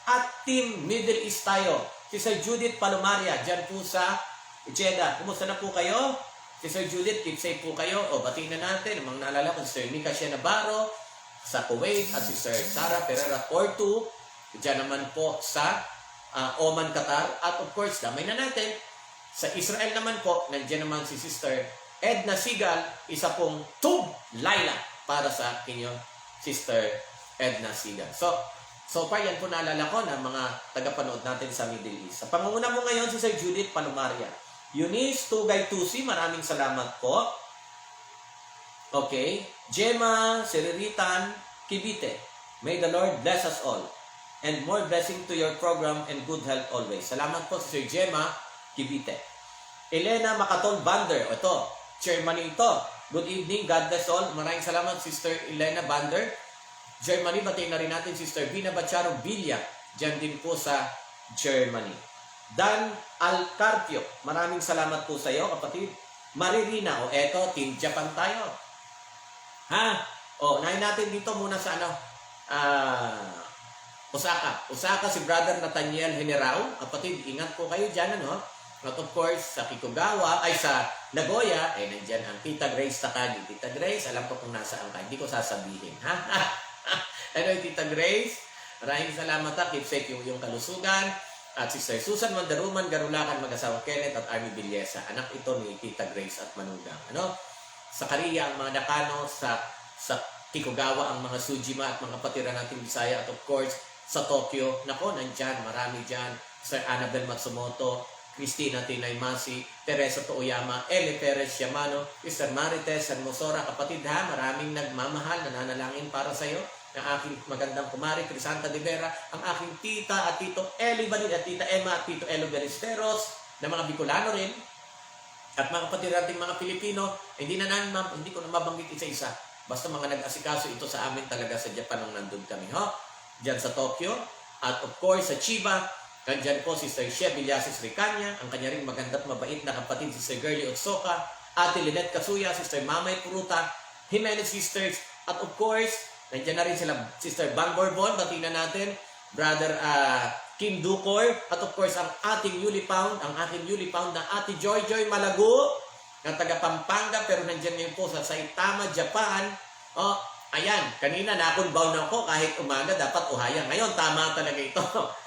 At Team Middle East tayo. Sister Judith Palomaria dyan po sa Jeddah. Kumusta na po kayo? Sister Judith, keep safe po kayo. O batiin na natin. Ang mga naalala ko, Sister Mika Navarro sa Kuwait at Sister Sarah Pereira Porto. Dyan naman po sa Oman, Qatar. At of course, damay na natin. Sa Israel naman po, nandiyan naman si Sister Edna Sigal, isa pong Tub Laila para sa inyo, Sister Edna Sigal. So far, yan po naalala ko ng mga tagapanood natin sa Middle East. Sa pangunguna mo ngayon, si Sir Judith Palomaria. Eunice Tugay Tusi, maraming salamat po. Okay. Gemma Seriritan Kibite. May the Lord bless us all. And more blessing to your program and good health always. Salamat po, Sir Gemma Kibite. Elena Macatol Bander. Ito, Germany ito. Good evening, God bless all. Maraming salamat, Sister Elena Bander. Germany, batiin na rin natin, Sister Bina Bacharo Villa. Diyan din po sa Germany. Dan Alcarpio. Maraming salamat po sa iyo, kapatid. Maririna. O eto, Team Japan tayo. Nahin natin dito muna sa Osaka. Osaka, si Brother Nathaniel Generao. Kapatid, ingat po kayo dyan, Not of course, sa Kikugawa, sa Nagoya, nandyan ang Tita Grace Takagi. Tita Grace, alam ko kung nasaan ka. Hindi ko sasabihin, Anyway, Tita Grace, maraming salamat Keep safe yung kalusugan. At Sister Susan Mandaruman, Garulakan, mag-asawang Kenneth at Army Villesa. Anak ito ni Tita Grace at Manugang. Sa Korea, ang mga Nakano, sa Kikugawa, ang mga Sujima at mga patira natin Bisaya. At of course, sa Tokyo, nandyan, marami dyan. Sir Annabel Matsumoto, Cristina Tinay Masi, Teresa Tooyama, Eli Perez Yamano, Sister Marites San Mosora, kapatid ha, maraming nagmamahal, nananalangin para sa iyo, ang aking magandang kumari, Crisanta de Vera, ang aking tita at tito Eli Balin at tita Emma at tito Elo Ballesteros, na mga Bicolano rin, at mga kapatid nating mga Pilipino, hindi ko na mabanggit isa-isa. Basta mga nag-asikaso ito sa amin talaga sa Japan nung nandun kami. Diyan sa Tokyo. At of course, sa Chiba, nandyan po si Sister Shea Villasis Ricanya, ang kanya ring maganda at mabait na kapatid si Sister Girlie Otsoka, Ate Lynette Kasuya, Sister Mamay Puruta, Jimenez Sisters, at of course, nandyan na rin sila Sister Bang Borbon, batina natin, Brother Kim Ducor, at of course, ang ating Yuli Pound, ang aking Yuli Pound na Ate Joy Joy Malago, na taga Pampanga, pero nandyan ngayon po sa Saitama, Japan. Ayan, kanina nakunbaw na ako kahit umaga, dapat uhaya. Ngayon, tama talaga ito.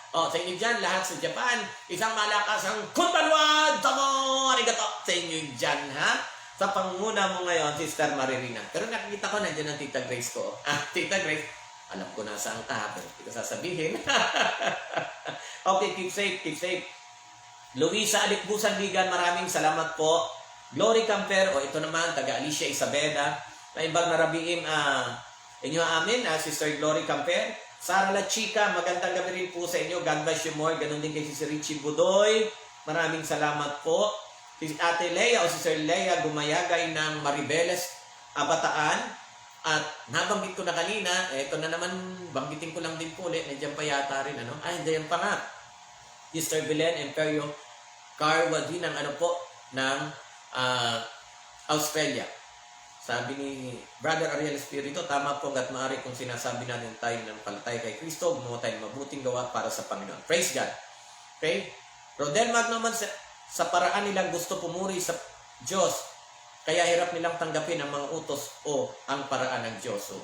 Sa inyo dyan, lahat sa Japan, isang malakasang kunbanwan! Tomo! Arigato! Sa inyo dyan, ha? Sa panguna mo ngayon, Sister Maririna. Pero nakikita ko, nandiyan ang Tita Grace ko. Tita Grace, alam ko na saan ka, pero hindi ko sasabihin. Okay, keep safe, keep safe. Luisa Alikbusan Ligan, maraming salamat po. Glory Camper, ito naman, taga Alicia Isabela. Na ibang narabiim, inyo amin, Sister Glory Camper. Sara La Chica, magandang gabi rin po sa inyo. God bless you more. Ganon din kay si Richie Budoy. Maraming salamat po. Si Ate Leia o Sister Leia Gumayagay ng Maribeles, Bataan. At nabanggit ko na kanina, ito na naman, banggitin ko lang din po ulit. Nandiyan pa yata rin, ano? Nandiyan pa nga. Sister Belen Imperio Carwa din ng ng Australia. Sabi ni Brother Ariel Espiritu, tama po hanggat maaari kung sinasabi natin tayo ng palatay kay Kristo, gumawa tayo ng mabuting gawa para sa Panginoon. Praise God. Okay? Rodel Mag naman sa paraan nilang gusto pumuri sa Diyos, kaya hirap nilang tanggapin ang mga utos o ang paraan ng Diyos. So,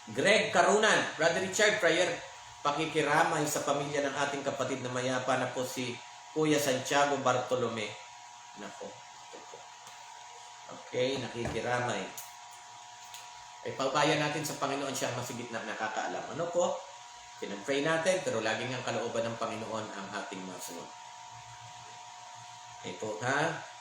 Greg Carunan, Brother Richard, prayer, pakikiramay sa pamilya ng ating kapatid na mayapa na po si Kuya Santiago Bartolome. Nako. Okay, nakikiramay. Pagpayan natin sa Panginoon siya masigit na nakakaalam. Ano po? Pinag-pray natin, pero laging ang kalooban ng Panginoon ang ating masunod. Ito ha.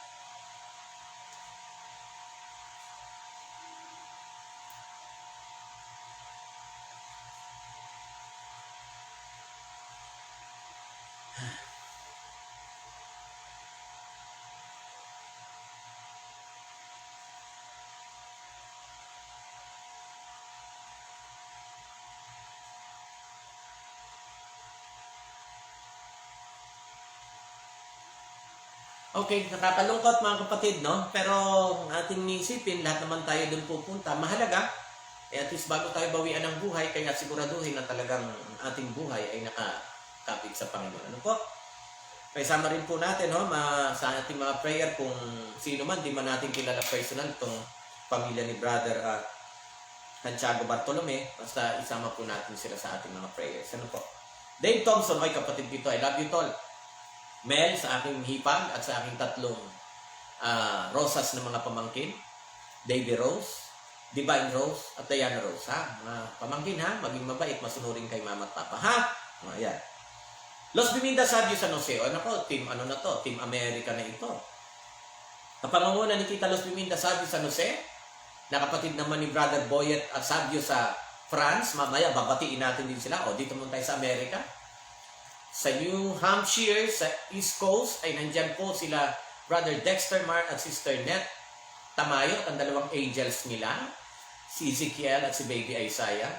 Okay, nakakalungkot mga kapatid, no? Pero ang ating isipin, lahat naman tayo doon pupunta. Mahalaga, at least bago tayo bawian ng buhay, kaya siguraduhin na talagang ating buhay ay nakakapit sa Panginoon. Ano po? May sama rin po natin, no? Sa ating mga prayer, kung sino man, di man natin kilala personal, itong pamilya ni Brother Santiago Bartolome, basta isama po natin sila sa ating mga prayers. Ano po? Dave Thompson, ay kapatid dito, I love you tol. Mel, sa aking hipag at sa aking tatlong rosas na mga pamangkin. Davy Rose, Divine Rose, at Diana Rose. Mga pamangkin maging mabait, masunurin kay mama at papa. Ayan. Los Biminda Sabio San Jose. Team Team America na ito. Kapangunguna ni Tita Los Biminda Sabio San Jose, na kapatid naman ni Brother Boyet at Sabio sa France. Mamaya, babatiin natin din sila. Dito muna tayo sa Amerika. Sa New Hampshire, sa East Coast, ay nandyan po sila Brother Dexter Mark at Sister Net Tamayo, ang dalawang angels nila, si Ezekiel at si Baby Isaiah.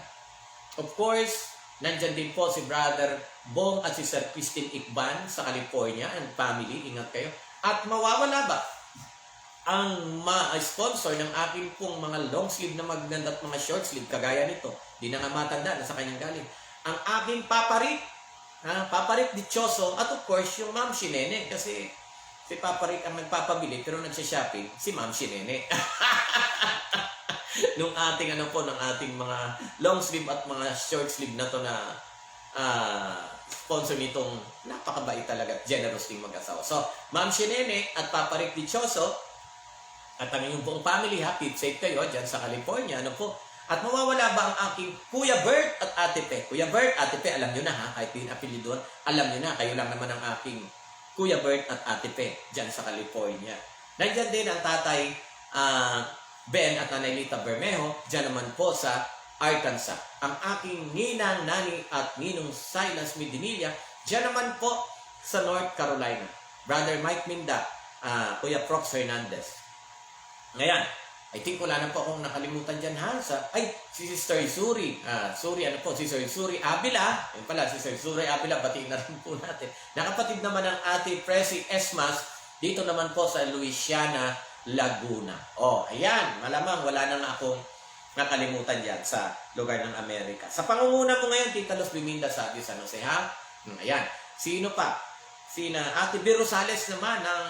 Of course, nandyan din po si Brother Bong at Sister Christine Ikban sa California and family. Ingat kayo. At mawawala ba ang ma-sponsor ng aking pong mga long sleeve na maganda at mga short sleeve, kagaya nito, di na nga matanda na sa kanyang galing. Ang aking Paparik Dichoso, at of course, yung Ma'am Shinene, kasi si Paparik ang nagpapabili, pero nagsha-shopping, si Ma'am Shinene. Nung ating ng ating mga long sleeve at mga short sleeve na to na sponsor nitong napakabait talaga, generous ding mag-asawa. So, Ma'am Shinene at Paparik Dichoso, at ang inyong buong family, keep safe kayo dyan sa California, At mawawala ba ang aking Kuya Bert at Ate Pe? Kuya Bert, Ate Pe, alam nyo na kahit din apelyido doon, alam nyo na, kayo lang naman ang aking Kuya Bert at Ate Pe, dyan sa California. Nandyan din ang tatay Ben at Nanay Lita Bermejo, dyan naman po sa Arkansas. Ang aking ninang, nani at ninong Silas Midinilla, dyan naman po sa North Carolina. Brother Mike Minda, Kuya Prox Hernandez. Ngayon, I think wala na po akong nakalimutan dyan ha. Si Sister Suri. Sister Suri Abila. Ayun pala, Sister Suri Abila, batiin na rin po natin. Nakapatid naman ang Ate Presi Esmas, dito naman po sa Louisiana, Laguna. Ayan, malamang wala na akong nakalimutan dyan sa lugar ng Amerika. Sa pangunguna po ngayon, Tita Los Biminda sa San Jose, ha? Ayan. Sino pa? Ate B. Rosales naman ng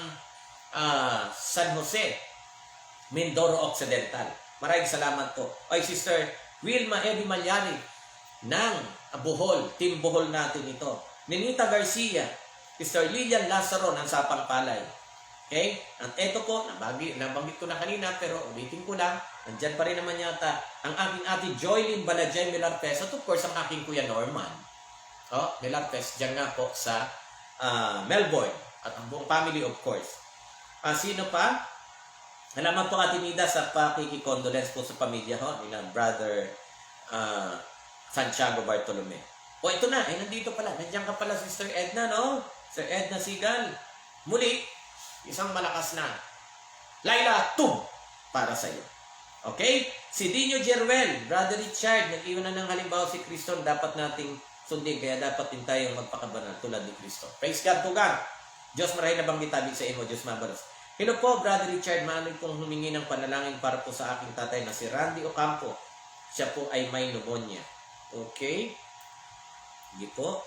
San Jose, Mindoro Occidental. Maraming salamat po. Sister Wilma Eddie Malyari ng Bohol, Team Bohol natin ito. Ninita Garcia, Sister Lilian Lazaro ng Sapang Palay. Okay? At ito po, nabanggit ko na kanina, pero ulitin ko lang, nandyan pa rin naman yata ang aking Ate Joylyn Balajay Milarpes, at of course, ang aking Kuya Norman. Milarpes, dyan nga po sa Melbourne. At ang buong family, of course. Sino pa? Salamat po Ate Nida sa pakikikondolence po sa pamilya nila Brother Santiago Bartolome. Ito na, nandito pala. Nandiyan ka pala, Sister Edna, no? Sir Edna Sigal. Muli, isang malakas na Laila Tum para sa iyo. Okay? Si Dino Jeruel, Brother Richard, nag-iwan na ng halimbawa si Kristo, dapat nating sundin, kaya dapat din tayong magpakabanal tulad ni Kristo. Praise God, tugang. Diyos maray na bang gitabig sa imo, Diyos mabalos. Hello po, Brother Richard, maamin kong humingi ng panalangin para po sa aking tatay na si Randy Ocampo. Siya po ay may pneumonia. Okay? Hindi po.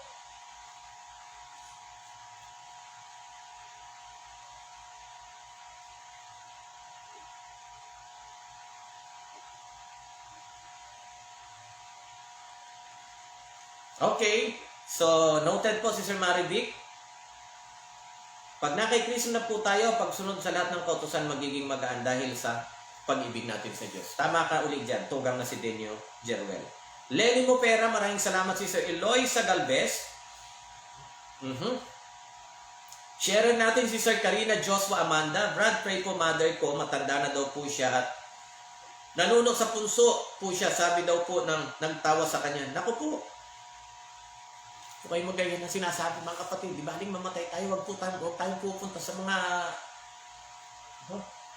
Okay, so noted po si Sir Marivic. Pag nakay Kristo na po tayo, pagsunod sa lahat ng kautusan, magiging magaan dahil sa pag-ibig natin sa Diyos. Tama ka ulit dyan, tugang na si Denio Jeruel. Lenny Mopera, maraming salamat si Sir Eloy Sagalvez. Share natin si Sir Karina Joshua Amanda. Brad, pray po mother ko, matanda na daw po siya at nanunok sa punso po siya. Sabi daw po ng nagtawa sa kanya, naku po, okay mo ganyan ang sinasabi mga kapatid, di ba? Aling mamatay tayo, huwag tayong pupunta sa mga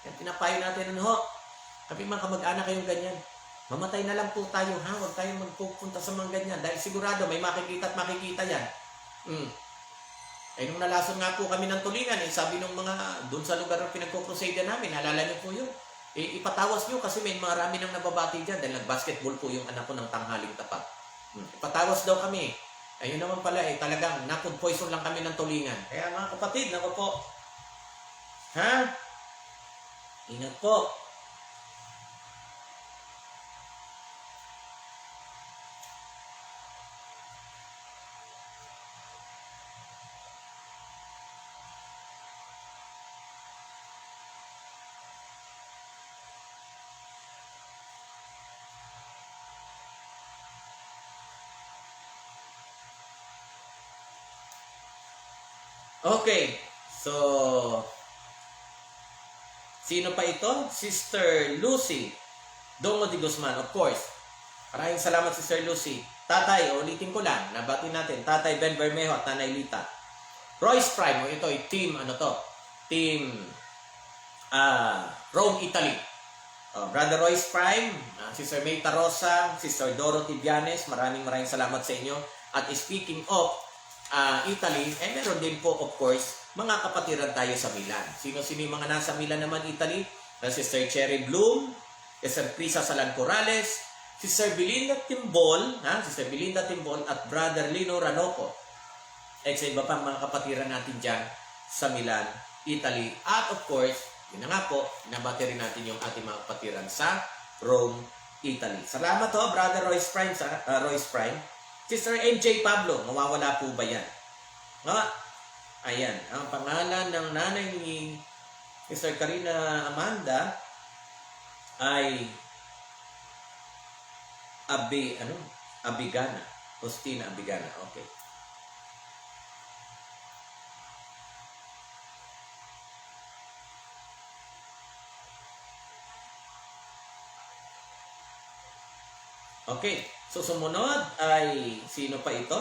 yan pinapayo natin kami mga kamag-anak kayong ganyan, mamatay na lang po tayo huwag tayong magpupunta sa mga ganyan dahil sigurado may makikita at makikita yan. Nung nalason nga po kami ng tulingan, sabi nung mga doon sa lugar ng pinagko-crusade namin, naalala niyo po yun, ipatawas niyo kasi may marami nang nababati dyan dahil nag-basketball po yung anak ko ng tanghaling tapat. Ipatawas daw kami. Ayun naman pala talagang na-food poison lang kami ng tulingan. Kaya mga kapatid, naku po. Ingat po. Okay, so sino pa ito? Sister Lucy Dongo de Guzman, of course. Maraming salamat Sister Lucy. Tatay, ulitin ko lang, nabati natin. Tatay Ben Bermejo at Nanay Lita. Royce Prime, ito ay team, Team Rome, Italy. Brother Royce Prime, Sister Mayta Rosa, Sister Dorothy Vianes, maraming salamat sa inyo. At speaking of Italy, meron din po of course mga kapatiran tayo sa Milan. Sino-sino yung mga nasa Milan naman, Italy? Sister Cherry Bloom, Sister Prisa Salan Corrales, Sister Belinda Timbol, Sister Belinda Timbol at Brother Lino Ranoco. Sa iba pang mga kapatiran natin dyan sa Milan, Italy. At of course, yun na nga po, nabati rin natin yung ating mga kapatiran sa Rome, Italy. Salamat Brother Royce Prime, Royce Prime. Sister MJ Pablo, mawawala po ba yan? Ayan, ang pangalan ng nanay ni Sister Karina Amanda ay Abigana. Justina Abigana, okay. Okay, so sumunod ay sino pa ito?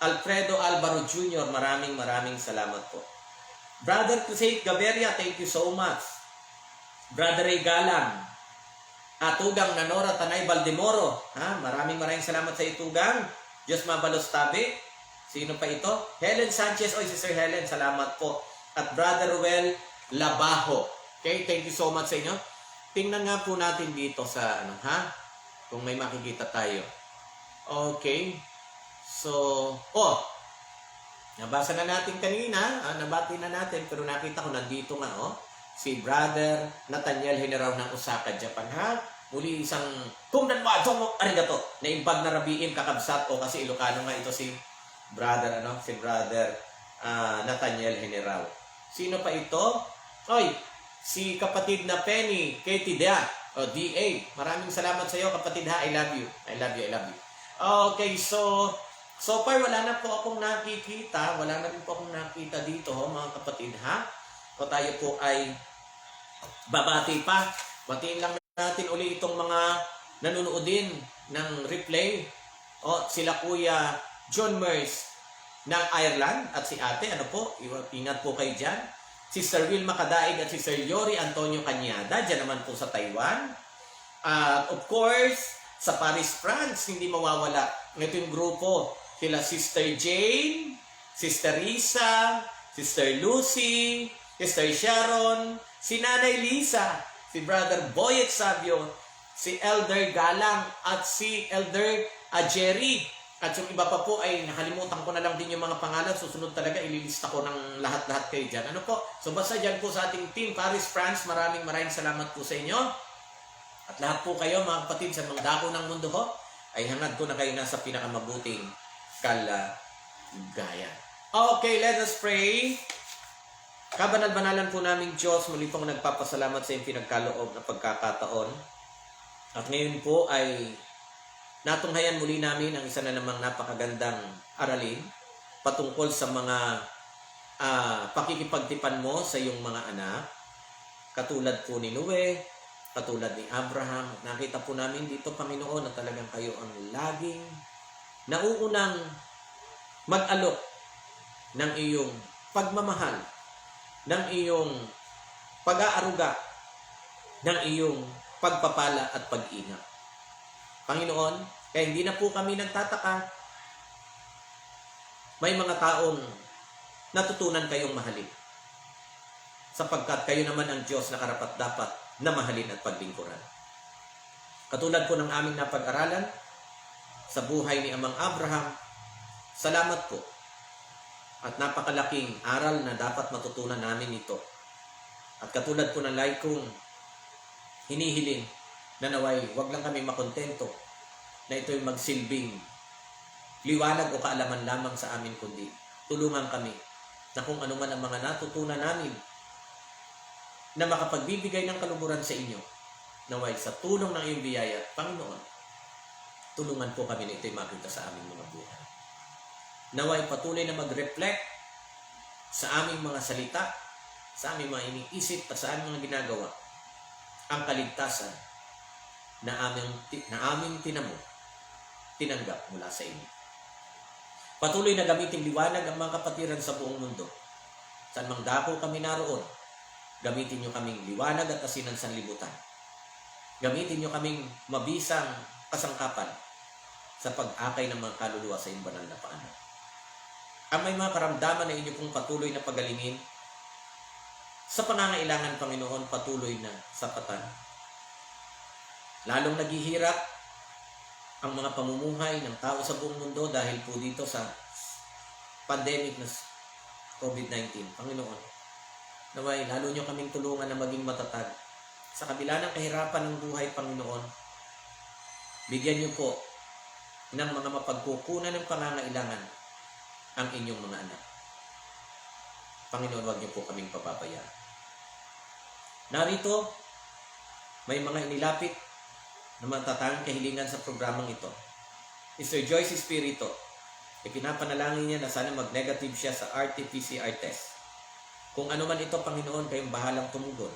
Alfredo Alvaro Jr. Maraming salamat po. Brother Kusait Gaberia, thank you so much. Brother Ray Galang, Atugang Nanora Tanay Baldemoro, maraming salamat sa itugang. Diyos Mabalos Tabi. Sino pa ito? Helen Sanchez. Oy, Sister Helen, salamat po. At Brother Ruel Labajo. Okay, thank you so much sa inyo. Tingnan nga po natin dito sa kung may makikita tayo. Okay. So, nabasa na natin kanina, nabati na natin, pero nakita ko nandito nga, si Brother Nathaniel Heneraw ng Osaka, Japan, muli isang kung nanwadong mo, arigato, na imbag na rabiin, kakabsat, kasi Ilocano nga ito si Brother, Nathaniel Heneraw. Sino pa ito? Oy, si kapatid na Penny, Katie Dea, DA. Maraming salamat sa iyo, kapatid ha, I love you. I love you. Okay, so far wala na po akong nakikita, wala na rin po akong nakita dito, mga kapatid ha. So tayo po ay babati pa. Batiin lang natin uli itong mga nanonood din ng replay. Sila Kuya John Mers ng Ireland at si ate, ingat po kayo dyan. Si Sir Will Makadaig at si Sir Yori Antonio Cañada, dyan naman po sa Taiwan. Of course, sa Paris, France, hindi mawawala. Ito yung grupo, sila Sister Jane, Sister Risa, Sister Lucy, Sister Sharon, si Nanay Lisa, si Brother Boyet Sabio, si Elder Galang, at si Elder Jerry. At yung iba pa po ay nakalimutan ko na lang din yung mga pangalan. Susunod talaga, ililista ko ng lahat-lahat kayo dyan. So basta dyan po sa ating team, Paris, France, maraming salamat po sa inyo. At lahat po kayo, mga kapatid, sa mga dako ng mundo ko, ay hangad ko na kayo nasa pinakamabuting kalagayan. Okay, let us pray. Kabanal-banalan po namin Diyos, muli pong nagpapasalamat sa iyong pinagkaloob na pagkakataon. At ngayon po ay natunghayan muli namin ang isa na namang napakagandang aralin patungkol sa mga pakikipagtipan mo sa iyong mga anak. Katulad po ni Noe, katulad ni Abraham. Nakita po namin dito, Panginoon, na talagang kayo ang laging nauunang mag-alok ng iyong pagmamahal, ng iyong pag-aaruga, ng iyong pagpapala at pag-ingat. Panginoon, kaya hindi na po kami nagtataka. May mga taong natutunan kayong mahalin. Sapagkat kayo naman ang Diyos na karapat-dapat na mahalin at paglingkuran. Katulad po ng aming napag-aralan sa buhay ni Amang Abraham, salamat po. At napakalaking aral na dapat matutunan namin ito. At katulad po ng lay kong hinihiling na naway, wag lang kami makontento na ito'y magsilbing liwanag o kaalaman lamang sa amin, kundi tulungan kami na kung ano man ang mga natutunan namin na makapagbibigay ng kaluburan sa inyo, naway sa tulong ng iyong biyaya, Panginoon, tulungan po kami na ito'y makita sa aming mga buhay. Naway patuloy na mag-reflect sa aming mga salita, sa aming mga iniisip at sa aming mga ginagawa, ang kaligtasan na aming tinanggap mula sa inyo. Patuloy na gamitin liwanag ang mga kapatiran sa buong mundo. Saan mang dako kami naroon, gamitin nyo kaming liwanag at asinan sa libutan. Gamitin nyo kaming mabisang kasangkapan sa pag-akay ng mga kaluluwa sa iyong banal na paanan. Ang may mga karamdaman na inyo pong patuloy na pagalingin, sa pangangailangan, Panginoon, patuloy na sapatan. Lalong naghihirap ang mga pamumuhay ng tao sa buong mundo dahil po dito sa pandemic na COVID-19. Panginoon, naway lalo nyo kaming tulungan na maging matatag. Sa kabila ng kahirapan ng buhay, Panginoon, bigyan nyo po ng mga mapagkukunan ng pangangailangan ang inyong mga anak. Panginoon, wag niyo po kaming papabayaan. Narito, may mga inilapit na matatanging kahilingan sa programang ito. Mr. Joyce Espiritu, ipinapanalangin niya na sana mag-negative siya sa RT-PCR test. Kung ano man ito, Panginoon, kayong bahalang tumugon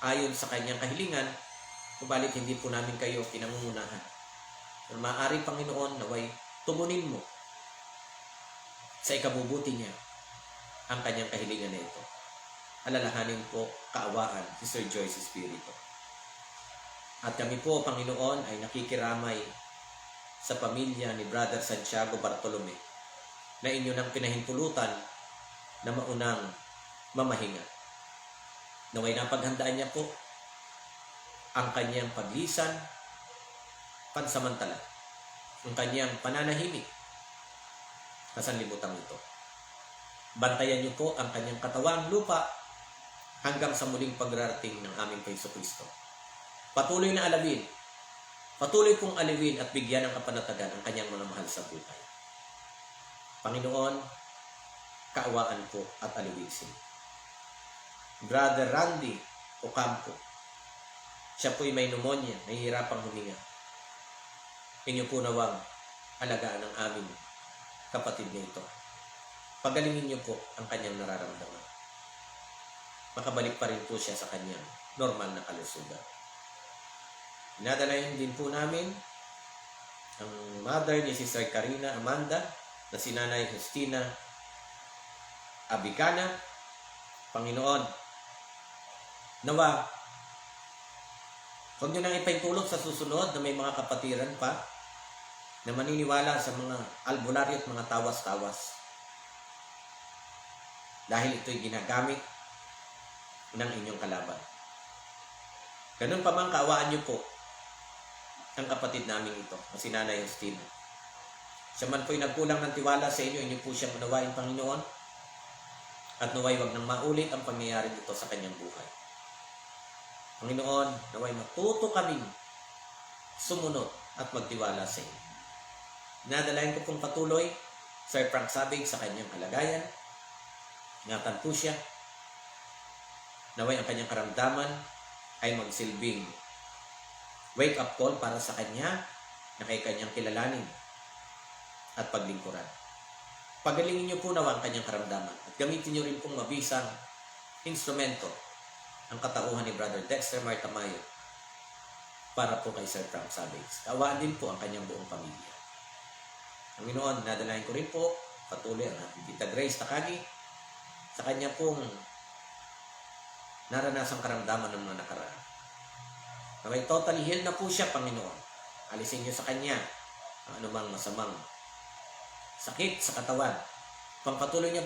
ayon sa kanyang kahilingan, kubalit hindi po namin kayo pinangungunahan. Maaari, Panginoon, naway tumunin mo sa ikabubuti niya ang kanyang kahilingan na ito. Alalahanin po kaawaan si Sir Joyce Espiritu. At kami po, Panginoon, ay nakikiramay sa pamilya ni Brother Santiago Bartolome na inyo nang pinahintulutan na maunang mamahinga. Naway napaghandaan niya po ang kanyang paglisan pansamantala, ang kanyang pananahimik na sanlibutan ito. Bantayan niyo po ang kanyang katawang lupa hanggang sa muling pagrarating ng aming Jesucristo. Patuloy na alawin, patuloy pong aliwin at bigyan ng kapanatagan ang kanyang mga mahal sa buhay. Panginoon, kaawaan po at aliwisin. Brother Randy Ocampo, siya po'y may pneumonia, nahihirapang huminga. Inyo po nawang alagaan ng aming kapatid na ito. Pagalingin niyo po ang kanyang nararamdaman. Makabalik pa rin po siya sa kanyang normal na kalusugan. Inadalayan din po namin ang mother ni Sister Karina Amanda na si Nanay Justina Abicana. Panginoon, nawa, huwag niyo nang ipaintulot sa susunod na may mga kapatiran pa na maniniwala sa mga albularyo at mga tawas-tawas. Dahil ito'y ginagamit ng inyong kalaban. Ganun pa man, kaawaan niyo po ang kapatid namin ito, na si Nanay Justina. Siya man po'y nagkulang ng tiwala sa inyo, inyo po siyang unawain, Panginoon, at naway wag nang maulit ang pangyayari dito sa kanyang buhay. Panginoon, naway matuto kaming sumunod at magtiwala sa inyo. Nadalayan ko pong patuloy, Sir Frank Sabig, sa kanyang kalagayan. Ingatan po siya. Naway ang kanyang karamdaman ay magsilbing wake-up call para sa kanya na kay kanyang kilalanin at paglingkuran. Pagalingin niyo po nawa ang kanyang karamdaman at gamitin niyo rin pong mabisang instrumento ang katauhan ni Brother Dexter Martamayo para po kay Sir Frank Sabix. Kaawaan din po ang kanyang buong pamilya. Panginoon, nadalayan ko rin po patuloy ang ating Tita Grace Takagi sa kanya pong naranasang karamdaman ng mga nakaraan. Naway totally healed na po siya, Panginoon. Alisin niyo sa kanya ang anumang masamang sakit sa katawan. Pagpatuloy niyo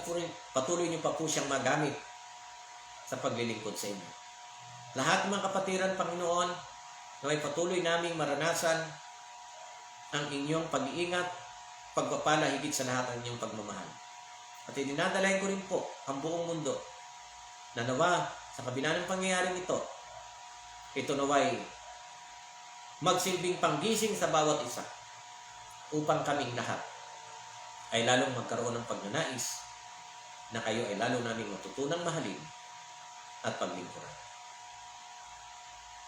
pa po siyang magamit sa paglilingkod sa inyo. Lahat ng mga kapatiran, Panginoon, naway patuloy naming maranasan ang inyong pag-iingat, pagpapala higit sa lahat ng inyong pagmamahal. At idinadalayan ko rin po ang buong mundo na nawa sa kabila ng pangyayaring ito naway magsilbing panggising sa bawat isa upang kaming lahat ay lalong magkaroon ng pagnanais na kayo ay lalo naming matutunang mahalin at paglingkuran.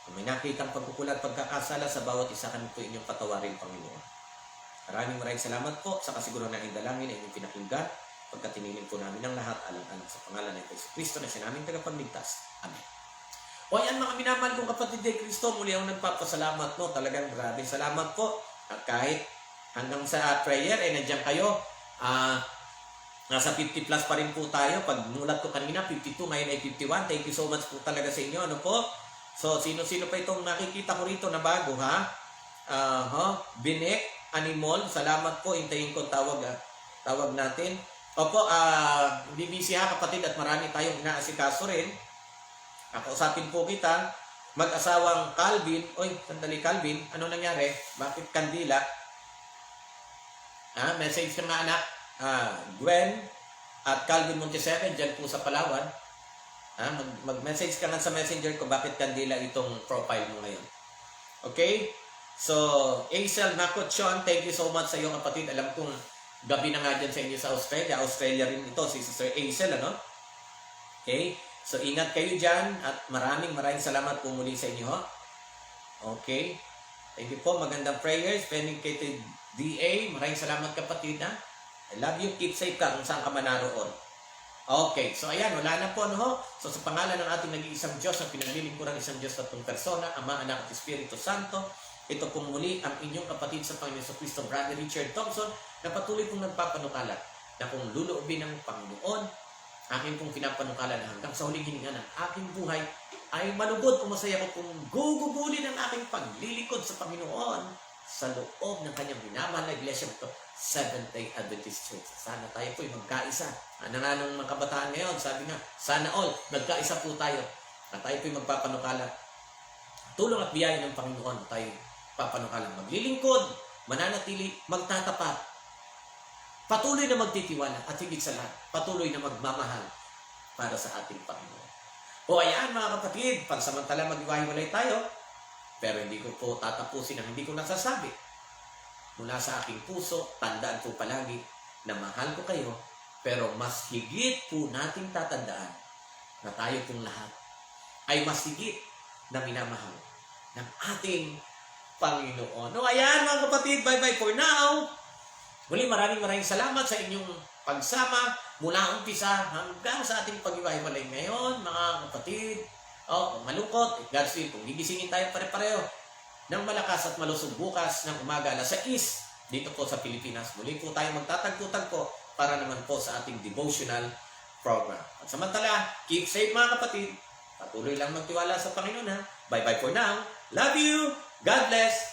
Kung may nakitang pagkukulat, pagkakasala sa bawat isa, kami po inyong patawarin, Panginoon. Maraming salamat po sa kasiguran ng indalangin na inyong pinakinggan pagkat tinilin po namin ang lahat alang-alang sa pangalan ng Kristo na siya naming tagapagligtas. Amen. O yan mga minamahal kong kapatid ni Kristo, muli akong nagpapasalamat po. Talagang maraming salamat po. At kahit hanggang sa prayer, nandiyan kayo. Nasa 50 plus pa rin po tayo. Pag mulat ko kanina, 52, ngayon ay 51. Thank you so much po talaga sa inyo. Ano po? So, sino-sino pa itong nakikita ko rito na bago, ha? Binek, Animal, salamat po. Hintayin ko tawag natin. Opo, hindi busy ha kapatid at marami tayong inaasikaso rin. Kausapin po kita, mag-asawang Calvin. Oy, sandali Calvin, ano nangyari? Bakit kandila? Message ng mga anak. Gwen at Calvin Monteseren, dyan po sa Palawan. Mag-message ka nga sa messenger ko bakit kandila itong profile mo ngayon. Okay? So, Aisel Nakotchon, thank you so much sa iyong kapatid. Alam kong gabi na nga dyan sa inyo sa Australia. Australia rin ito, si Sister Aisel, ano? Okay? So, ingat kayo dyan at maraming salamat po muli sa inyo. Okay? Thank you po. Magandang prayers. Dedicated DA. Maraming salamat kapatid. I love you. Keep safe ka kung saan ka man naroon. Okay. So, ayan. Wala na po. No? So, sa pangalan ng ating nag-iisang Diyos, ang pinaglilingkuran isang Diyos na itong persona, Ama, Anak at Espiritu Santo, Ito po muli ang inyong kapatid sa Panginoon Jesucristo, Brother Richard Thompson, na patuloy pong nagpapanukala na kung luluobin ng Panginoon, akin pong pinapanukala na hanggang sa huling hininga ng aking buhay, ay malugod o masaya ko kung gugugulin ang aking paglilingkod sa Panginoon sa loob ng kanyang minamahal na iglesia ito, Seventh-day Adventist Church. Sana tayo po'y magkaisa. Ano nga ng mga kabataan ngayon, sabi nga, sana all, magkaisa po tayo. At tayo po'y magpapanukala. Tulong at biyaya ng Panginoon, tayo papanukala. Maglilingkod, mananatili, magtatapat. Patuloy na magtitiwala at higit sa lahat, patuloy na magmamahal para sa ating Panginoon. O ayan mga kapatid, pansamantala maghiwa-hiwalay tayo, pero hindi ko po tatapusin ang hindi ko nasasabi. Mula sa aking puso, tandaan po palagi na mahal ko kayo, pero mas higit po nating tatandaan na tayo pong lahat ay mas higit na minamahal ng ating Panginoon. O ayan mga kapatid, bye-bye for now. Muli maraming salamat sa inyong pagsama mula umpisa hanggang sa ating pag-iwahiwalay ngayon, mga kapatid. Malungkot, God's will, kung gigisingin tayo pare-pareho ng malakas at malusog bukas ng umaga alas 6 dito po sa Pilipinas. Muli po tayo magtatagpo-tagpo para naman po sa ating devotional program. At samantala, keep safe mga kapatid. Patuloy lang magtiwala sa Panginoon ha. Bye-bye for now. Love you. God bless.